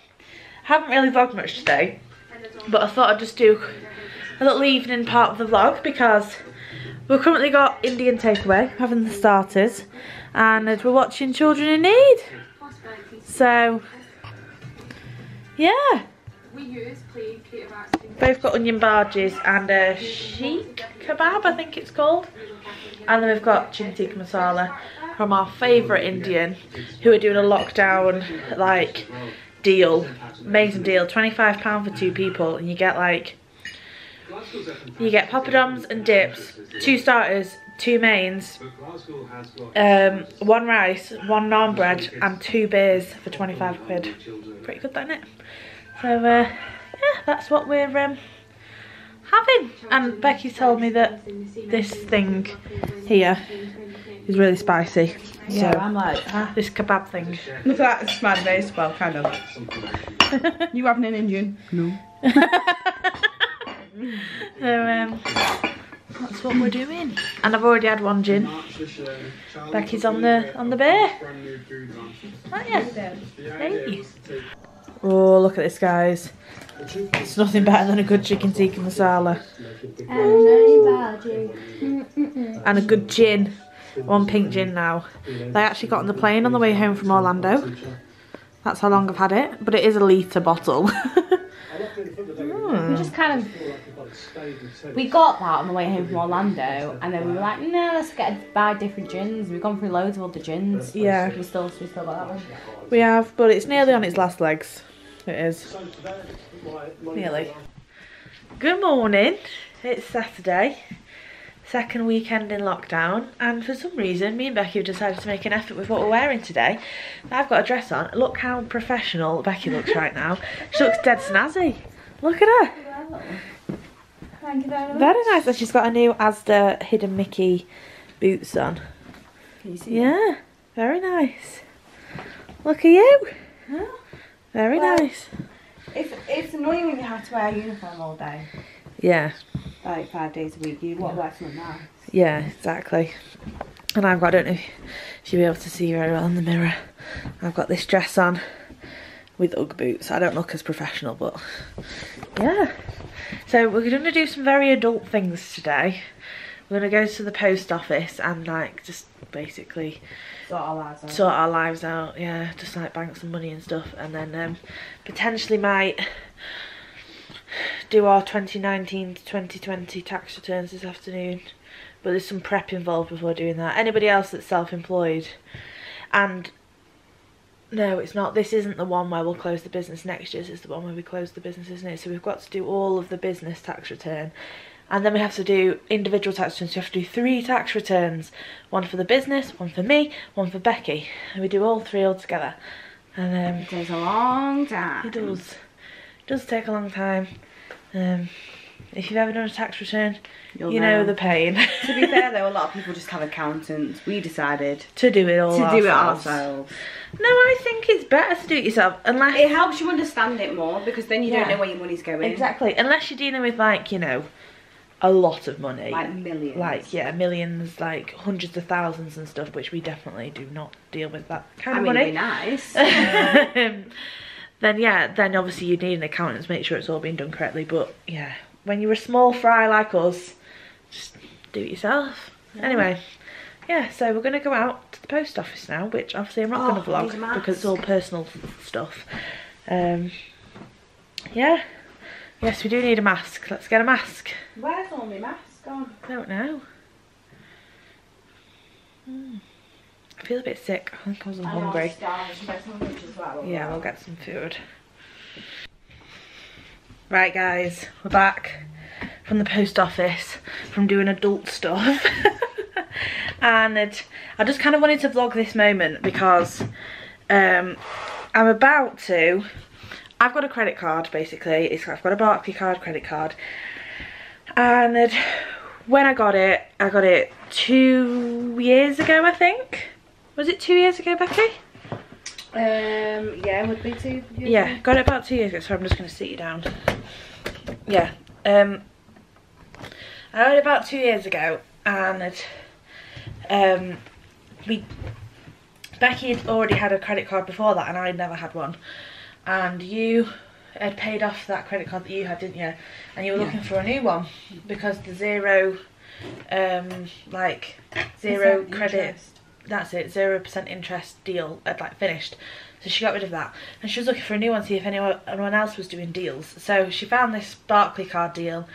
haven't really vlogged much today, but I thought I'd just do a little evening part of the vlog because we've currently got Indian takeaway, having the starters, and we're watching Children in Need. So, yeah, Both got onion barges and a sheikh kebab, I think it's called. And then we've got chicken tikka masala from our favourite Indian, who are doing a lockdown like deal, amazing deal, £25 for 2 people, and you get like, you get poppadoms and dips, 2 starters, 2 mains, 1 rice, 1 naan bread and 2 beers for 25 quid. Pretty good, that, isn't it? So yeah, that's what we're having. And Becky told me that this thing here is really spicy.
Yeah,
so
I'm like,
this kebab thing.
look at that, it's my face, well, kind of. You having an Indian? No.
So that's what we're doing. And I've already had 1 gin. Becky's on the beer. Aren't you? Hey. Oh, look at this, guys. It's nothing better than a good chicken tikka masala. And a good gin. 1 pink gin now. They actually got on the plane on the way home from Orlando. That's how long I've had it. But it is a litre bottle.
We just kind of, we got that on the way home from Orlando, and then we were like, no, let's buy different gins. We've gone through loads of other gins.
Yeah.
We still got that one.
We have, but it's nearly on its last legs. It is. Nearly. Good morning. It's Saturday. Second weekend in lockdown, and for some reason me and Becky have decided to make an effort with what we're wearing today. I've got a dress on. Look how professional Becky looks right now. She looks dead snazzy. Look at her.
Thank you very much.
Very nice. And she's got a new Asda Hidden Mickey boots on.
Can you see?
Yeah, very nice. Look at you.
Huh?
Very nice.
It's annoying when you have to wear a uniform all day.
Yeah.
Like 5 days a week. You want to wear something nice.
Yeah, exactly. And I don't know if you'll be able to see very well in the mirror. I've got this dress on with Ugg boots. I don't look as professional, but yeah. So we're going to do some very adult things today. We're going to go to the post office and like just basically
Sort our lives out.
Sort our lives out, yeah. Just like bank some money and stuff, and then potentially might do our 2019 to 2020 tax returns this afternoon, but there's some prep involved before doing that. Anybody else that's self-employed, and no, it's not, this isn't the one where we'll close the business next year, it's the one where we close the business, isn't it? So we've got to do all of the business tax return, and then we have to do individual tax returns. So we have to do 3 tax returns, 1 for the business, 1 for me, 1 for Becky, and we do all 3 all together. And
it takes a long time.
It does. It does take a long time. If you've ever done a tax return, you know the pain.
To be fair though, a lot of people just have accountants. We decided
to do it all ourselves.
No,
I think it's better to do it yourself, unless
it helps you understand it more, because then you don't know where your money's going.
Exactly, unless you're dealing with like, you know, a lot of money,
like millions,
like millions, like hundreds of thousands and stuff, which we definitely do not deal with that kind of money.
It'd be nice.
Then yeah, then obviously you need an accountant to make sure it's all being done correctly. But yeah, when you're a small fry like us, just do it yourself. Yeah. Anyway, yeah, so we're going to go out to the post office now, which obviously I'm not going to vlog because it's all personal stuff. Yeah, yes, we do need a mask. Let's get a mask.
Where's all my mask gone?
I don't know. I feel a bit sick. I think I'm hungry. Yeah, we'll get some food. Right guys, we're back from the post office from doing adult stuff. And I just kind of wanted to vlog this moment because I'm about to, I've got a credit card basically. I've got a Barclays card, credit card, and when I got it 2 years ago, I think. Was it 2 years ago, Becky?
Yeah, it would be 2 years ago.
Yeah, got it about 2 years ago, so I'm just going to sit you down. Yeah, I got it about 2 years ago, and Becky had already had a credit card before that, and I'd never had one. And you had paid off that credit card that you had, didn't you? And you were looking for a new one because the zero credit. That's it, 0% interest deal had like finished. So she got rid of that. And she was looking for a new one to see if anyone else was doing deals. So she found this Barclaycard deal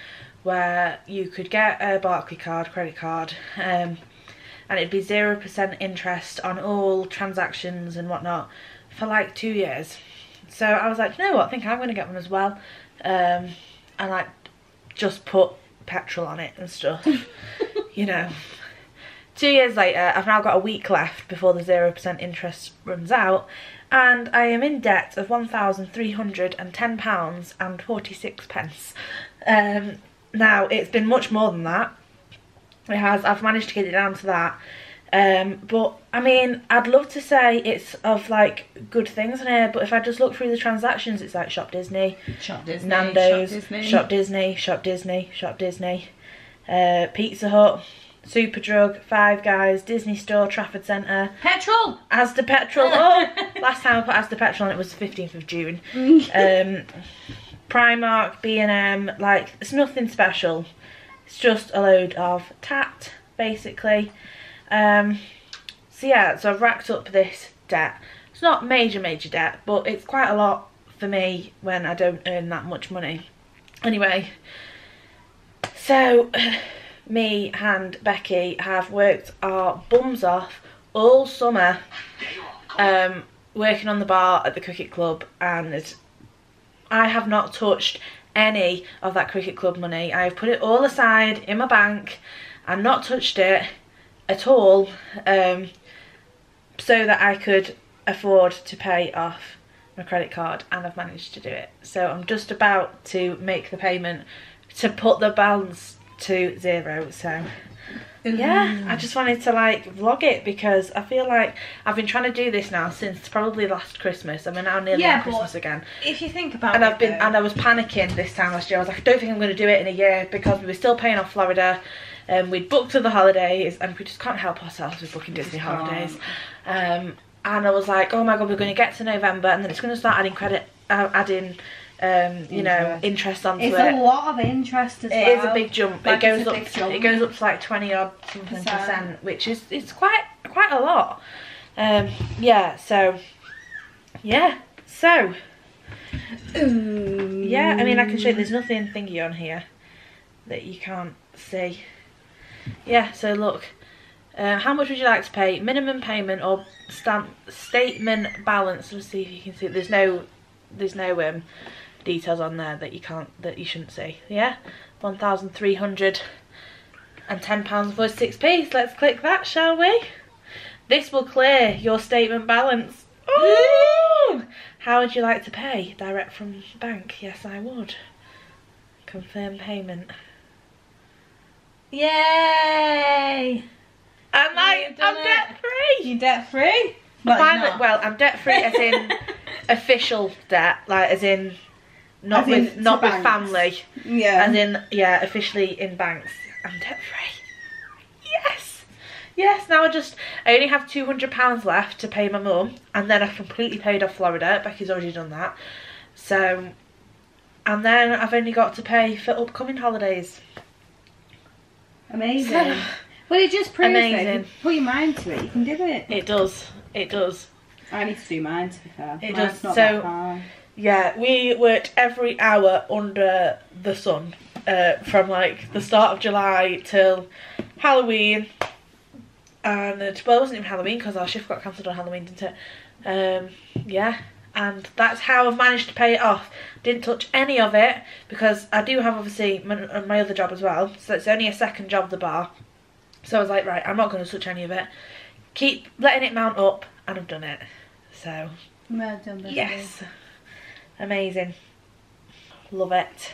where you could get a Barclaycard, credit card, and it'd be 0% interest on all transactions and whatnot for like 2 years. So I was like, you know what, I think I'm going to get one as well. And like just put petrol on it and stuff, you know. 2 years later, I've now got a week left before the 0% interest runs out, and I am in debt of £1,310.46. Now, it's been much more than that. It has. I've managed to get it down to that. But, I mean, I'd love to say it's of, like, good things in here, but if I just look through the transactions, it's like Shop Disney, Nando's, Shop Disney, Pizza Hut, Superdrug, Five Guys, Disney Store, Trafford Centre.
Petrol!
Asda Petrol. Oh, last time I put Asda Petrol on, it was the 15th of June. Primark, B&M, like, it's nothing special. It's just a load of tat, basically. So yeah, so I've racked up this debt. It's not major debt, but it's quite a lot for me when I don't earn that much money. Anyway, so me and Becky have worked our bums off all summer, working on the bar at the cricket club, and I have not touched any of that cricket club money. I have put it all aside in my bank and not touched it at all, so that I could afford to pay off my credit card, and I've managed to do it. So I'm just about to make the payment to put the balance to 0. So yeah, I just wanted to like vlog it because I feel like I've been trying to do this now since probably last Christmas. I mean, now nearly on Christmas again.
If you think about
and
it,
I was panicking this time last year. I was like, I don't think I'm going to do it in a year, because we were still paying off Florida. We'd booked other holidays, and we just can't help ourselves with booking Disney holidays. And I was like, oh my god, we're going to get to November, and then it's going to start adding you know, interest onto it.
It's a lot of interest as well.
It is a big jump. Like, it goes up to like 20 odd something percent, which is quite a lot. Yeah, so yeah, so yeah, I mean, I can show you, there's nothing thingy on here that you can't see. Yeah, so look, how much would you like to pay? Minimum payment or statement balance? Let's see if you can see. There's no details on there that you shouldn't see. Yeah, £1,310.46. Let's click that, shall we? This will clear your statement balance. Ooh! How would you like to pay? Direct from bank? Yes, I would. Confirm payment.
Yay!
I'm debt free.
You're debt free?
Well, I'm debt free as in official debt, like as in not with family.
Yeah.
As in, yeah, officially in banks. I'm debt free. Yes. Yes. Now I only have £200 left to pay my mum, and then I've completely paid off Florida. Becky's already done that. So, and then I've only got to pay for upcoming holidays.
Amazing. Well, it just proves that if you put your mind to it, you can do it.
It does. It does.
I need to do mine, to be fair.
It
Mine's
does.
not that far.
Yeah, we worked every hour under the sun, from like the start of July till Halloween. And well, it wasn't even Halloween because our shift got cancelled on Halloween, didn't it? Yeah, and that's how I've managed to pay it off. Didn't touch any of it because I do have obviously my other job as well, so it's only a second job, the bar. So I was like, right, I'm not going to touch any of it. Keep letting it mount up, and I've done it. So
Well done, Becky.
yes, amazing, love it.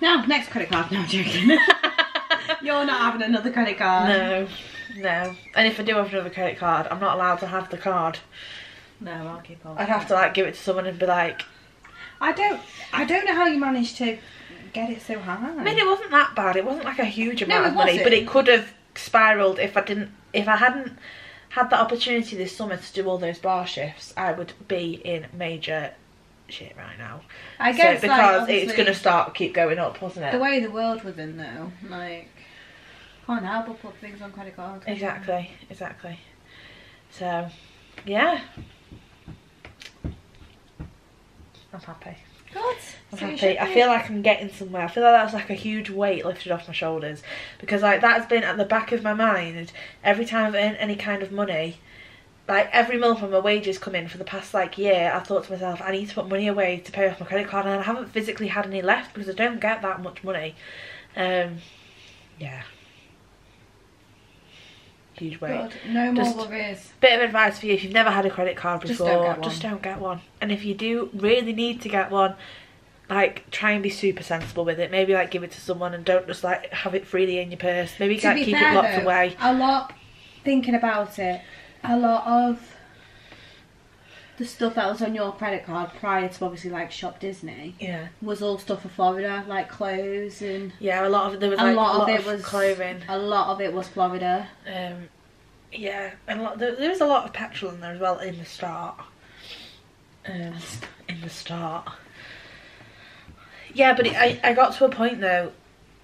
Now, next credit card. No, I'm joking. You're not having another credit card.
No. And if I do have another credit card, I'm not allowed to have the card.
No, I'll keep on.
I'd have to like give it to someone and be like, I
don't know how you managed to get it so high.
I mean, it wasn't that bad. It wasn't like a huge amount of money, but it could have spiraled if I hadn't had that opportunity this summer to do all those bar shifts. I would be in major shit right now.
I guess
so, because it's going to keep going up, wasn't it?
The way the world was in though, like, can't help but put things on credit cards.
Exactly. So, yeah. I'm happy.
Good.
I'm happy. I feel like I'm getting somewhere. I feel like that's like a huge weight lifted off my shoulders, because like that's been at the back of my mind every time I've earned any kind of money. Like every month when my wages come in for the past like year, I thought to myself, I need to put money away to pay off my credit card, and I haven't physically had any left because I don't get that much money. Yeah. Huge weight.
Good. No more worries.
Bit of advice for you: if you've never had a credit card before, just don't get one. And if you do really need to get one, like try and be super sensible with it. Maybe like give it to someone and don't just like have it freely in your purse. Maybe keep it locked away.
Thinking about it, a lot of the stuff that was on your credit card prior to obviously like Shop Disney, was all stuff for Florida, like clothes and
a lot of it was like a lot of it was clothing.
A lot of it was Florida.
Yeah, and there was a lot of petrol in there as well in the start. Yeah, but I got to a point though,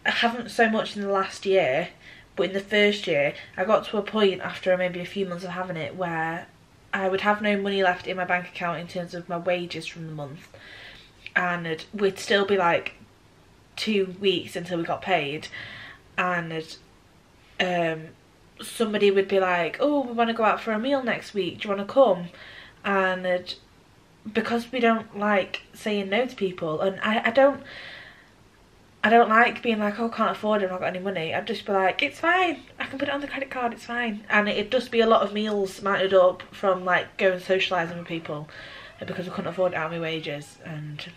I haven't so much in the last year, but in the first year, I got to a point after maybe a few months of having it where I would have no money left in my bank account in terms of my wages from the month, and we'd still be like 2 weeks until we got paid, and somebody would be like, oh, we want to go out for a meal next week, do you want to come? And because we don't like saying no to people, and I don't like being like, oh, can't afford it, I've not got any money. I'd just be like, it's fine, I can put it on the credit card, it's fine. And it'd just be a lot of meals mounted up from like going socialising with people, because I couldn't afford it out of my wages. And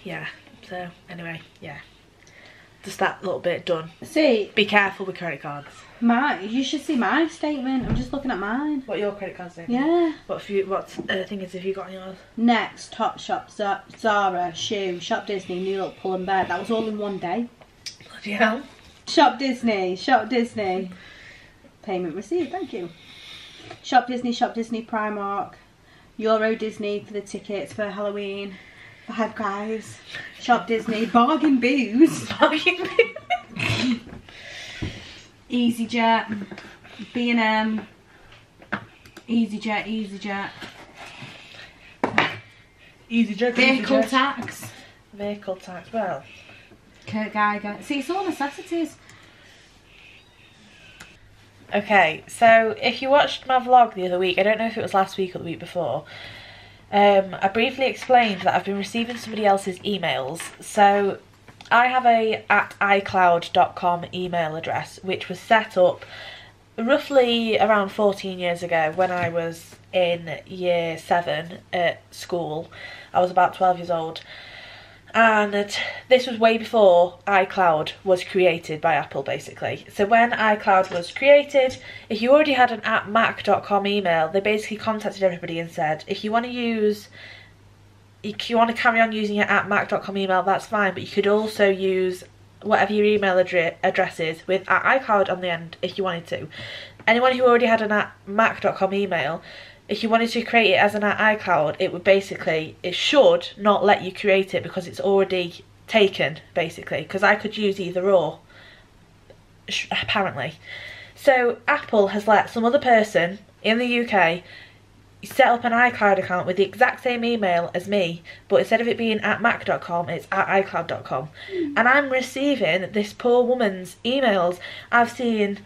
yeah, so anyway, yeah, just that little bit done.
See,
be careful with credit cards.
You should see my statement. I'm just looking at mine.
What your credit card statement?
Yeah.
What things have you got on yours?
Next, Topshop, Zara, Shoe, Shop Disney, New Look, Pull and Bear. That was all in one day.
Bloody hell.
Shop Disney. Payment received, thank you. Shop Disney, Primark, Euro Disney for the tickets for Halloween. Five Guys. Shop Disney, Bargain Booze. EasyJet, B&M, EasyJet. Vehicle tax.
Well,
Kurt Geiger. See, it's all necessities.
Okay, so if you watched my vlog the other week, I don't know if it was last week or the week before, I briefly explained that I've been receiving somebody else's emails. So I have a @icloud.com email address, which was set up roughly around 14 years ago when I was in year 7 at school. I was about 12 years old, and this was way before iCloud was created by Apple, basically. So when iCloud was created, if you already had an @mac.com email, they basically contacted everybody and said, if you want to carry on using your @mac.com email, that's fine, but you could also use whatever your email address is with @iCloud on the end if you wanted to. Anyone who already had an @mac.com email, if you wanted to create it as an @iCloud, it should not let you create it because it's already taken, basically, because I could use either or, apparently. So Apple has let some other person in the UK set up an iCloud account with the exact same email as me, but instead of it being @mac.com, it's @icloud.com. And I'm receiving this poor woman's emails. I've seen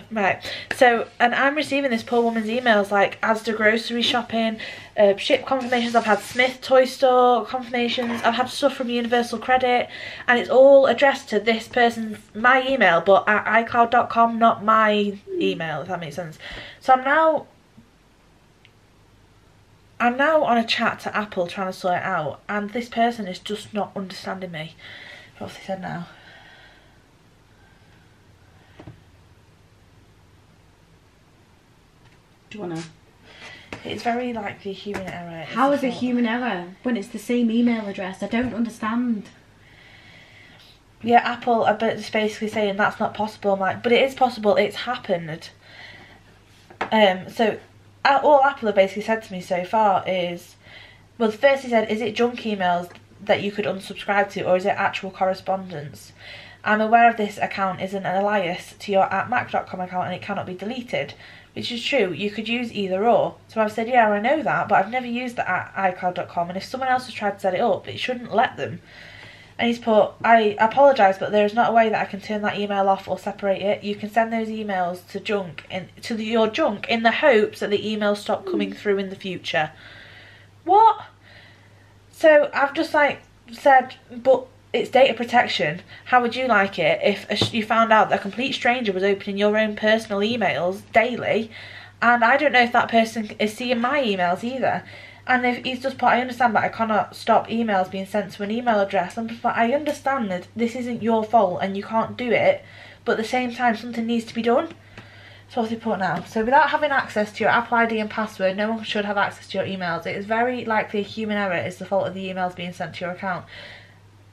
right, so, and I'm receiving this poor woman's emails like Asda grocery shopping, ship confirmations, I've had Smith toy store confirmations, I've had stuff from Universal Credit, and it's all addressed to this person's, my email, but at icloud.com, not my email, if that makes sense. So I'm now on a chat to Apple trying to sort it out, and this person is just not understanding me. What's he said now?
Do you wanna?
It's very likely human error.
How is it human error when it's the same email address? I don't understand.
Yeah, Apple are just basically saying that's not possible. I'm like, but it is possible. It's happened. So all Apple have basically said to me so far is, well, first he said, is it junk emails that you could unsubscribe to, or is it actual correspondence? I'm aware of this account is an alias to your @mac.com account and it cannot be deleted. which is true. You could use either or. So I've said, yeah, I know that, but I've never used the iCloud.com, and if someone else has tried to set it up, it shouldn't let them. And he's put, I apologise, but there is not a way that I can turn that email off or separate it. You can send those emails to your junk in the hopes that the emails stop coming through in the future. What? So I've just like said, but it's data protection. How would you like it if you found out that a complete stranger was opening your own personal emails daily, and I don't know if that person is seeing my emails either? And if he's just put, I understand that I cannot stop emails being sent to an email address. I'm just like, I understand that this isn't your fault and you can't do it, but at the same time something needs to be done. So what's he put now? So without having access to your Apple ID and password, no one should have access to your emails. It is very likely a human error is the fault of the emails being sent to your account.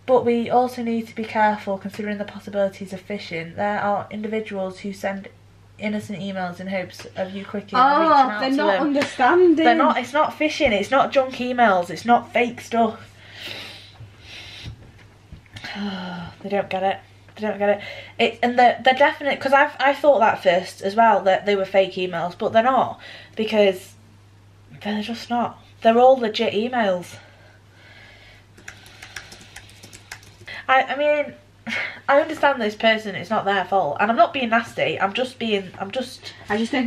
But we also need to be careful considering the possibilities of phishing. There are individuals who send innocent emails in hopes of you clicking and reaching out to them.
They're not understanding.
They're not. It's not phishing. It's not junk emails. It's not fake stuff. They don't get it. They don't get it. And they're definite, because I thought that first as well, that they were fake emails, but they're not, because they're just not. They're all legit emails. I mean, I understand this person, it's not their fault, and I'm not being nasty, I just don't
think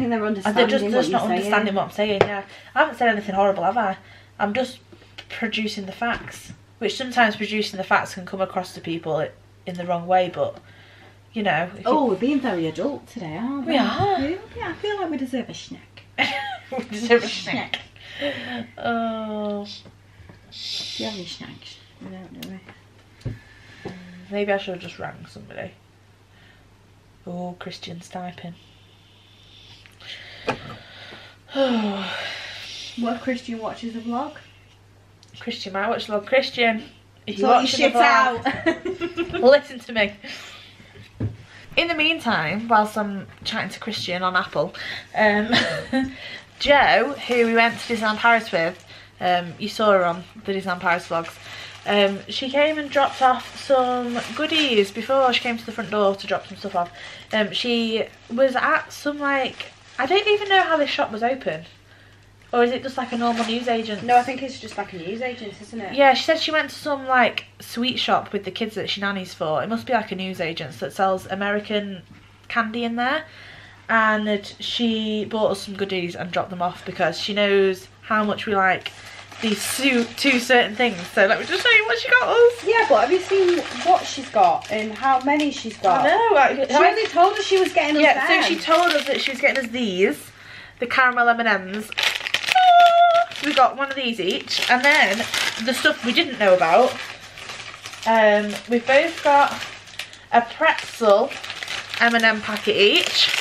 they're understanding.
They're just not understanding what I'm saying, yeah. I haven't said anything horrible, have I? I'm just producing the facts, which sometimes producing the facts can come across to people in the wrong way, but, you know.
We're being very adult today, aren't we?
We are.
Yeah, I feel like we deserve a snack.
We deserve a snack. Oh.
Do you have any snacks? We don't, do we?
Maybe I should have just rang somebody. Oh, Christian's typing.
What if Christian watches a vlog?
Christian might watch the vlog. Christian, if you
sort
watch
your shit out.
Listen to me. In the meantime, whilst I'm chatting to Christian on Apple, Jo, who we went to Disneyland Paris with, you saw her on the Disneyland Paris vlogs. She came and dropped off some goodies before she came to the front door to drop some stuff off. She was at some, like, I don't even know how this shop was open. Or is it just like a normal newsagent?
No, I think it's just like a newsagent, isn't it?
Yeah, she said she went to some like sweet shop with the kids that she nannies for. It must be like a newsagent that sells American candy in there. And she bought us some goodies and dropped them off because she knows how much we like these two certain things. So let me just show you what she got us.
Yeah, but have you seen what she's got and how many she's got?
I know.
She only told us she was getting us
Yeah,
them.
so she told us that she was getting us these, the caramel M&Ms. We got one of these each, and then the stuff we didn't know about. We've both got a pretzel M&M packet each,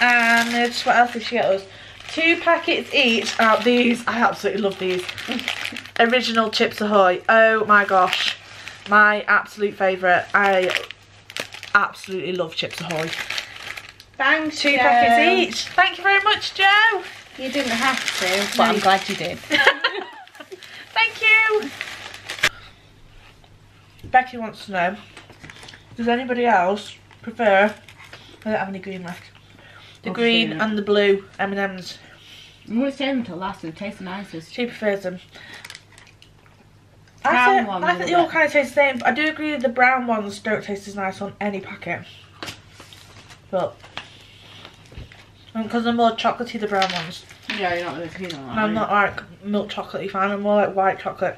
and what else did she get us? 2 packets each. These, I absolutely love these. Original Chips Ahoy. Oh my gosh, my absolute favourite. I absolutely love Chips Ahoy.
Thanks,
2
Jo.
packets each. Thank you very much, Jo.
You didn't have to, but I'm glad you did.
Thank you. Becky wants to know, does anybody else prefer, I don't have any green left, the green and the blue M&Ms?
I'm going to save them until last, they taste the nicest.
She prefers them.
Brown
I think they all kind of taste the same, but I do agree that the brown ones don't taste as nice on any packet. But, because they're more chocolatey, the brown ones.
Yeah, you're not really keen on that.
I'm not like milk chocolatey fan, I'm more like white chocolate.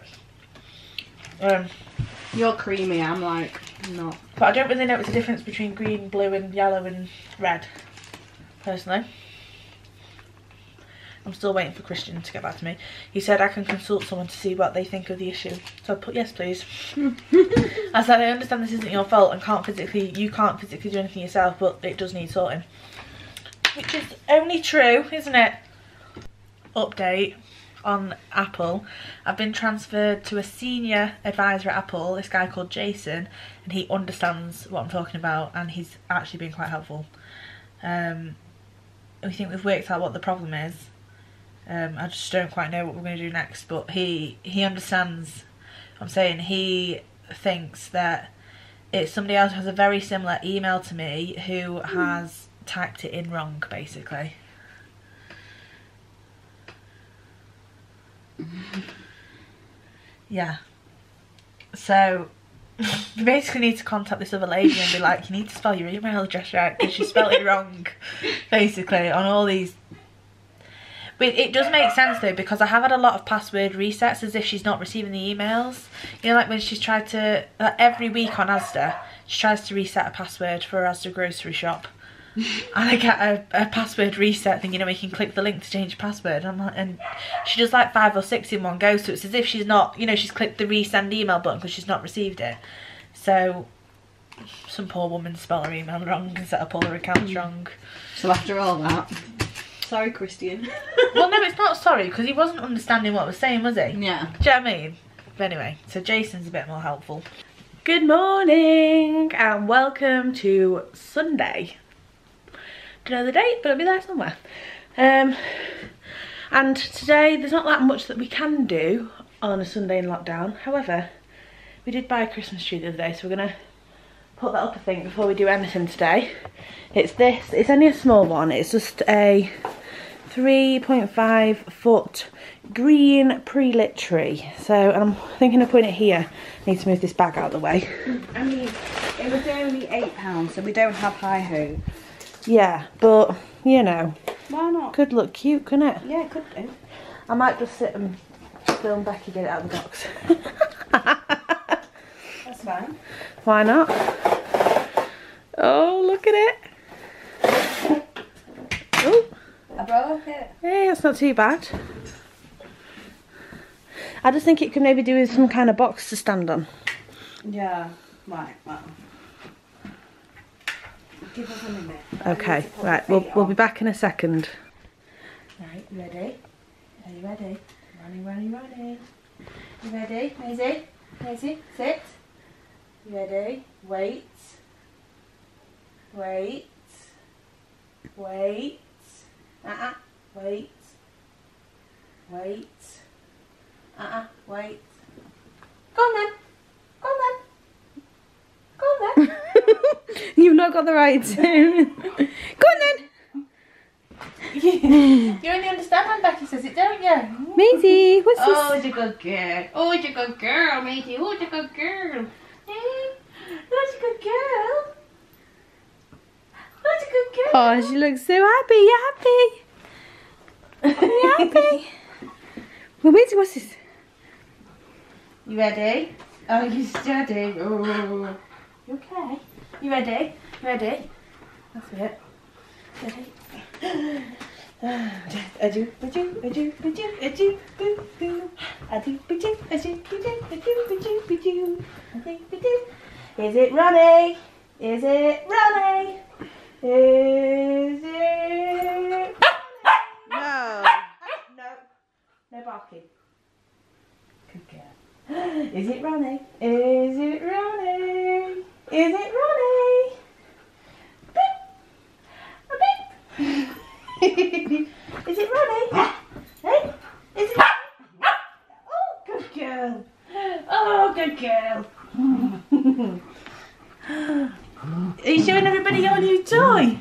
You're creamy, I'm like, not.
But I don't really notice the difference between green, blue and yellow and red, personally. I'm still waiting for Christian to get back to me. He said I can consult someone to see what they think of the issue. So I put yes please. I said I understand this isn't your fault and you can't physically do anything yourself, but it does need sorting. Which is only true, isn't it? Update on Apple. I've been transferred to a senior advisor at Apple, this guy called Jason, and he understands what I'm talking about and he's actually been quite helpful. We think we've worked out what the problem is. I just don't quite know what we're going to do next, but he understands what I'm saying. He thinks that it's somebody else who has a very similar email to me who has typed it in wrong, basically. Yeah. So you basically need to contact this other lady and be like, you need to spell your email address right because you spelled it wrong, basically, on all these. But it does make sense though, because I have had a lot of password resets as if she's not receiving the emails. You know, like when she's tried to, every week on Asda, she tries to reset a password for her Asda grocery shop. And I get a password reset thing, you know, where you can click the link to change your password. And she does like 5 or 6 in one go, so it's as if she's not, you know, she's clicked the resend email button because she's not received it. So some poor woman spelled her email wrong and set up all her accounts wrong.
So after all that, sorry, Christian.
Well, no, it's not sorry, because he wasn't understanding what I was saying, was he?
Yeah.
Do you know what I mean? But anyway, so Jason's a bit more helpful.
Good morning and welcome to Sunday. Don't know the date, but it'll be there somewhere. And today there's not that much that we can do on a Sunday in lockdown. However, we did buy a Christmas tree the other day, so we're gonna put that up, I think, before we do anything today. It's this. It's only a small one. It's just a 3.5 foot green pre-lit tree. So, and I'm thinking of putting it here. I need to move this bag out of the way.
I mean, it was only £8, so we don't have high hopes.
Yeah, but you know,
Why not?
could look cute, couldn't it?
Yeah, it could do.
I might just sit and film Becky get it out of the box.
That's fine.
Why not? Oh, look at it. Oh,
I broke it.
hey, that's not too bad. I just think it could maybe do with some kind of box to stand on.
Yeah, right, well. Give us a minute.
Okay, right, we'll be back in a second.
Right, ready? Are you ready? Running. You ready? Maisie? Maisie, sit. You ready? Wait. Wait. Wait. Wait. Wait. Wait. Go on then. Go on then. Go on then.
You've not got the right tune. Go on then.
You only understand when Becky says it, don't you?
Maisie, what's this?
Oh, you're a good girl. Oh, you're a good girl, Maisie. Oh, you're a good girl. Hey, oh, you're a good girl. Oh, you're a good girl.
Oh, she looks so happy. You happy? You happy? Well, Maisie, what's this?
You ready? Oh, you steady. Oh. You okay? You ready? Ready? That's it. Ready? I do, boo, boo. Is it runny? Is it runny? Is it?
No.
No barking. Good girl. Is it runny? Is it runny? Is it runny? Beep. A beep. Is it runny? Hey? Is it runny? Oh, good girl. Oh, good girl. Are you showing everybody your new toy?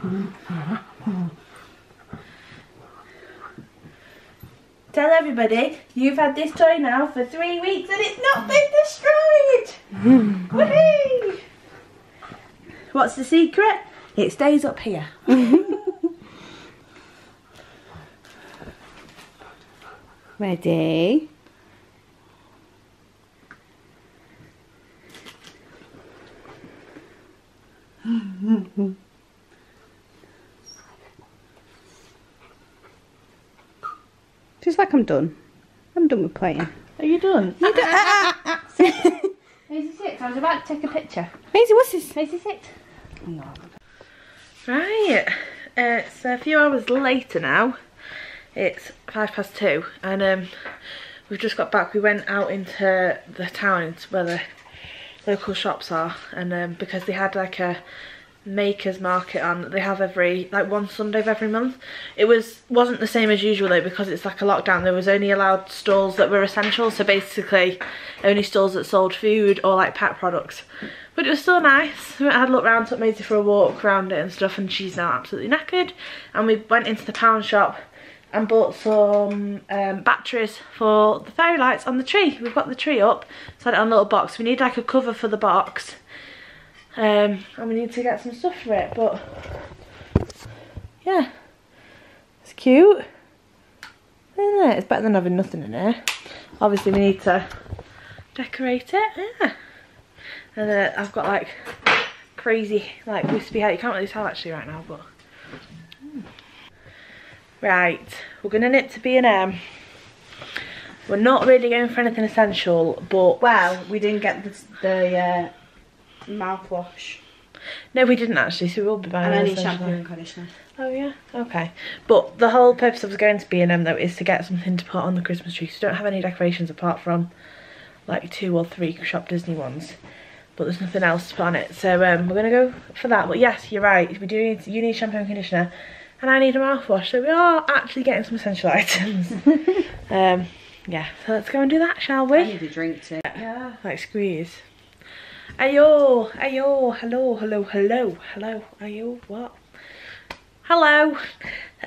Tell everybody you've had this toy now for 3 weeks and it's not been destroyed. Woohoo! What's the secret? It stays up here.
Ready? Feels like I'm done. I'm done with playing.
Are you done?
You done?
Maisie, sit. I was about to take a picture.
Maisie, what's this?
Maisie, sit.
Right, it's a few hours later now. It's 2:05 and we've just got back. We went out into the town where the local shops are, and because they had like a makers market on that they have every one Sunday of every month. It wasn't the same as usual though, because it's like a lockdown. There was only allowed stalls that were essential, so basically only stalls that sold food or like pet products, But it was still nice. We had a look round, took Maisie for a walk around it and stuff, and she's now absolutely knackered. And we went into the pound shop and bought some batteries for the fairy lights on the tree. We've got the tree up, so I had it on a little box. We need like a cover for the box, and we need to get some stuff for it, but yeah, it's cute, isn't it? It's better than having nothing in here. Obviously we need to decorate it, yeah. And I've got like crazy like wispy hair. You can't really tell actually right now, but right, we're gonna nip to B&M. We're not really going for anything essential, but
well, we didn't get the mouthwash.
No, we didn't actually, so we will be buying.
And I need shampoo and conditioner.
Oh yeah, okay. But the whole purpose of us going to B&M though is to get something to put on the Christmas tree. So we don't have any decorations apart from like 2 or 3 Shop Disney ones. But there's nothing else to put on it. So we're gonna go for that. But yes, you're right. We do need, you need shampoo and conditioner, and I need a mouthwash. So we are actually getting some essential items. Yeah, so let's go and do that, shall we?
I need a drink too.
Yeah, like squeeze. Ayo, ayo, hello, hello, hello, hello, ayo, what? Hello.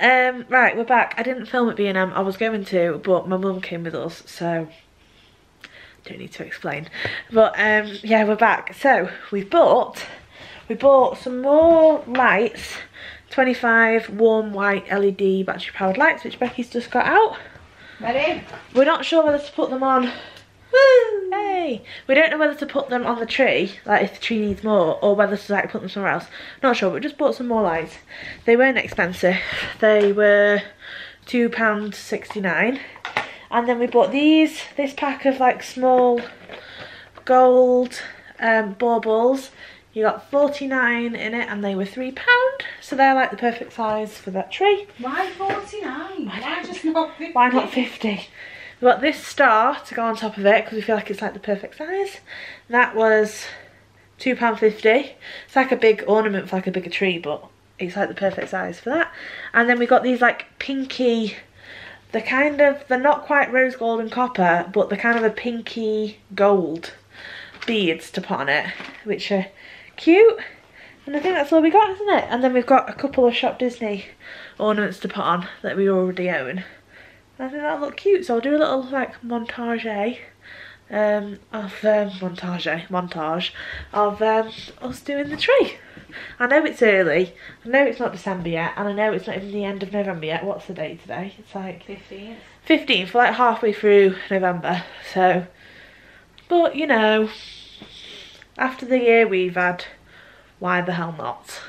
Right, we're back. I didn't film at B&M. I was going to, but my mum came with us, so don't need to explain. But yeah, we're back. So we bought some more lights, 25 warm white LED battery powered lights, which Becky's just got out.
Ready?
We're not sure whether to put them on. Woo! Hey! We don't know whether to put them on the tree, like if the tree needs more, or whether to like put them somewhere else. Not sure, but we just bought some more lights. They weren't expensive. They were £2.69. And then we bought this pack of like small gold baubles. You got 49 in it and they were £3. So they're like the perfect size for that tree.
Why 49? Why just not 50?
Why not 50? We got this star to go on top of it because we feel like it's like the perfect size. That was £2.50. It's like a big ornament for like a bigger tree, but it's like the perfect size for that. And then we got these like pinky, they're not quite rose gold and copper, but they're kind of a pinky gold beads to put on it, which are cute. And I think that's all we got, isn't it? And then we've got a couple of Shop Disney ornaments to put on that we already own. I think that'll look cute, so I'll do a little like montage of us doing the tree. I know it's early, I know it's not December yet, and I know it's not even the end of November yet. What's the date today? It's like
15th.
15th, like halfway through November, so, but you know, after the year we've had, why the hell not?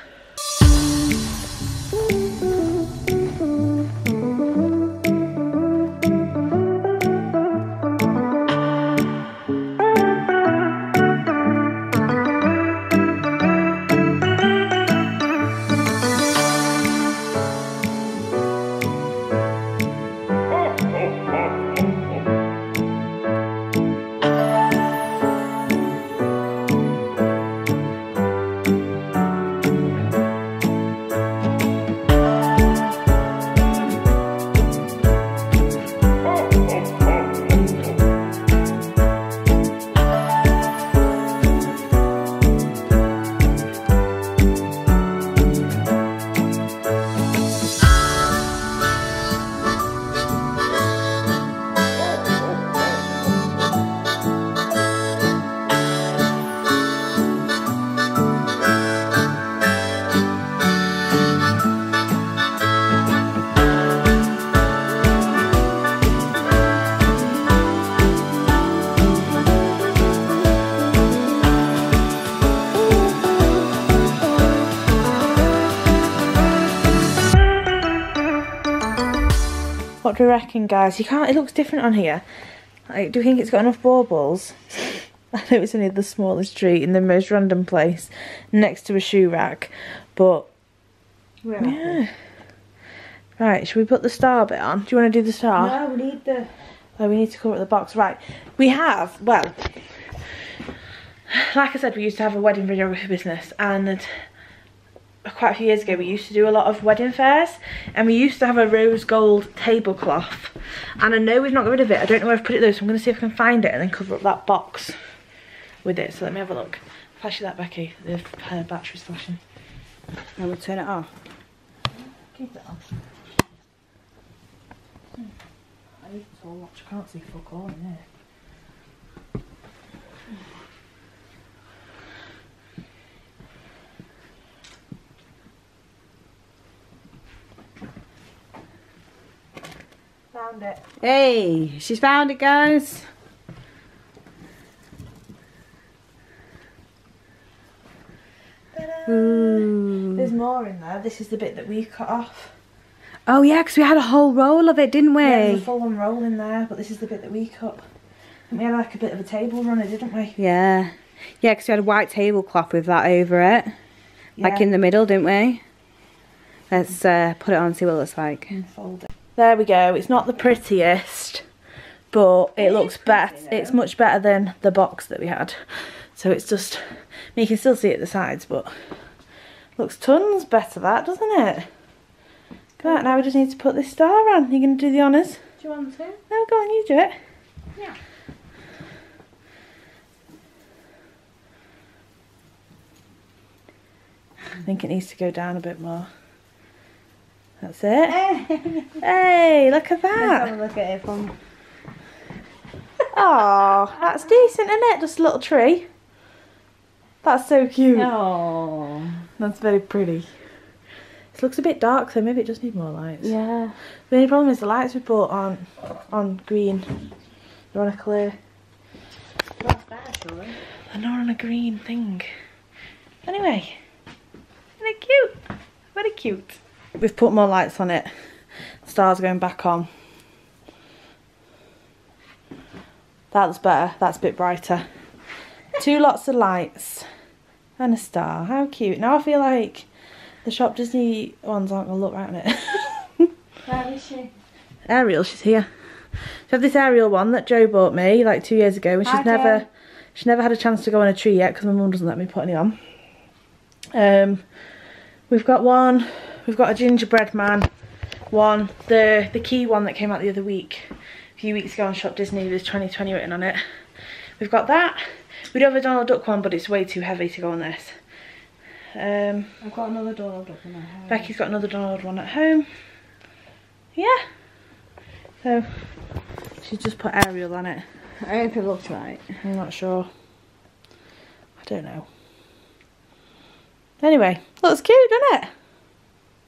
What do you reckon, guys? You can't, it looks different on here. Like, do you think it's got enough baubles? I know it's only the smallest tree in the most random place next to a shoe rack, but yeah. Right, should we put the star bit on? Do you want to do the star?
No, we need the...
Oh, we need to cover up the box. Right, we have, well, like I said, we used to have a wedding videography business, and quite a few years ago we used to do a lot of wedding fairs, and we used to have a rose gold tablecloth, and I know we've not got rid of it. I don't know where I've put it though, so I'm going to see if I can find it and then cover up that box with it. So let me have a look. If
Pass you that, Becky. The battery's flashing.
I will turn it off.
Keep it on. I need to watch. I can't see fuck all in here. Found it.
Hey, she's found it, guys. Ooh.
There's more in there. This is the bit that we cut off.
Oh yeah, because we had a whole roll of it, didn't we?
Yeah, there's a full-on roll in there, but this is the bit that we cut. And we had like a bit of a table runner, didn't we?
Yeah. Yeah, because we had a white tablecloth with that over it. Yeah. Like in the middle, didn't we? Let's put it on and see what it looks like.
Fold it. There we go. It's not the prettiest, but it looks better. It's much better than the box that we had. So it's just, I mean, you can still see it at the sides, but looks tons better that, doesn't it? Right, now we just need to put this star on. You going to do the honours?
Do you want to?
No, go on, you do it.
Yeah.
I think it needs to go down a bit more. That's it. Hey, look at that.
Let's have a look at it from...
Oh, that's decent, isn't it? Just a little tree. That's so cute.
Oh.
That's very pretty. It looks a bit dark, so maybe it just needs more lights.
Yeah.
The only problem is the lights we bought on green. They're on a clear.
That's better, surely.
They're not on a green thing. Anyway, very cute. Very cute. We've put more lights on it. Stars going back on. That's better. That's a bit brighter. 2 lots of lights and a star. How cute. Now I feel like the Shop Disney ones aren't going to look right on it.
Where is she?
Ariel, she's here. So I have this Ariel one that Joe bought me like 2 years ago, and she's never had a chance to go on a tree yet because my mum doesn't let me put any on. We've got one. We've got a gingerbread man one. The key one that came out the other week, a few weeks ago on Shop Disney. There's 2020 written on it. We've got that. We do have a Donald Duck one, but it's way too heavy to go on this.
I've got another Donald Duck one at home.
Becky's got another Donald one at home. Yeah. So she's just put Ariel on it.
I hope it looks right.
I'm not sure. I don't know. Anyway, looks cute, doesn't it?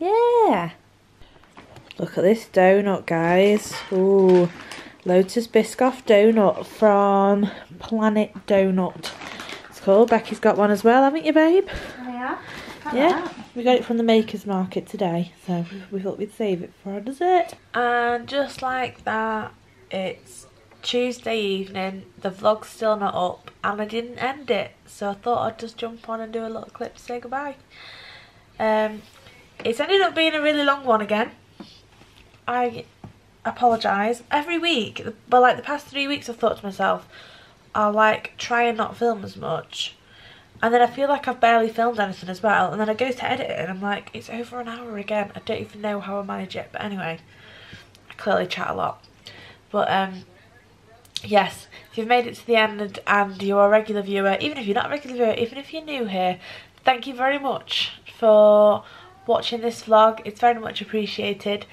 Yeah. Look at this donut, guys. Ooh, Lotus Biscoff donut from Planet Donut. It's cool. Becky's got one as well, haven't you, babe?
Oh yeah?
Yeah, we got it from the Makers Market today, so we thought we'd save it for our dessert. And just like that, it's Tuesday evening, the vlog's still not up, and I didn't end it, so I thought I'd just jump on and do a little clip to say goodbye. It's ended up being a really long one again. I apologise. Every week, but like the past 3 weeks, I've thought to myself, I'll like try and not film as much. And then I feel like I've barely filmed anything as well. And then I go to edit it and I'm like, it's over an hour again. I don't even know how I manage it. But anyway, I clearly chat a lot. But yes, if you've made it to the end and you're a regular viewer, even if you're not a regular viewer, even if you're new here, thank you very much for watching this vlog. It's very much appreciated.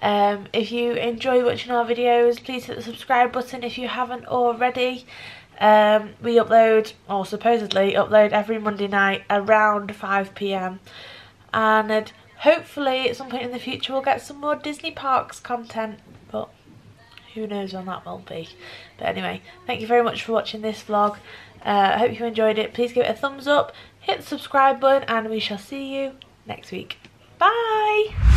If you enjoy watching our videos, please hit the subscribe button if you haven't already. We upload, or supposedly upload, every Monday night around 5 PM, and hopefully at some point in the future we'll get some more Disney Parks content, but who knows when that will be. But anyway, thank you very much for watching this vlog. I hope you enjoyed it. Please give it a thumbs up, hit the subscribe button, and we shall see you next week. Bye!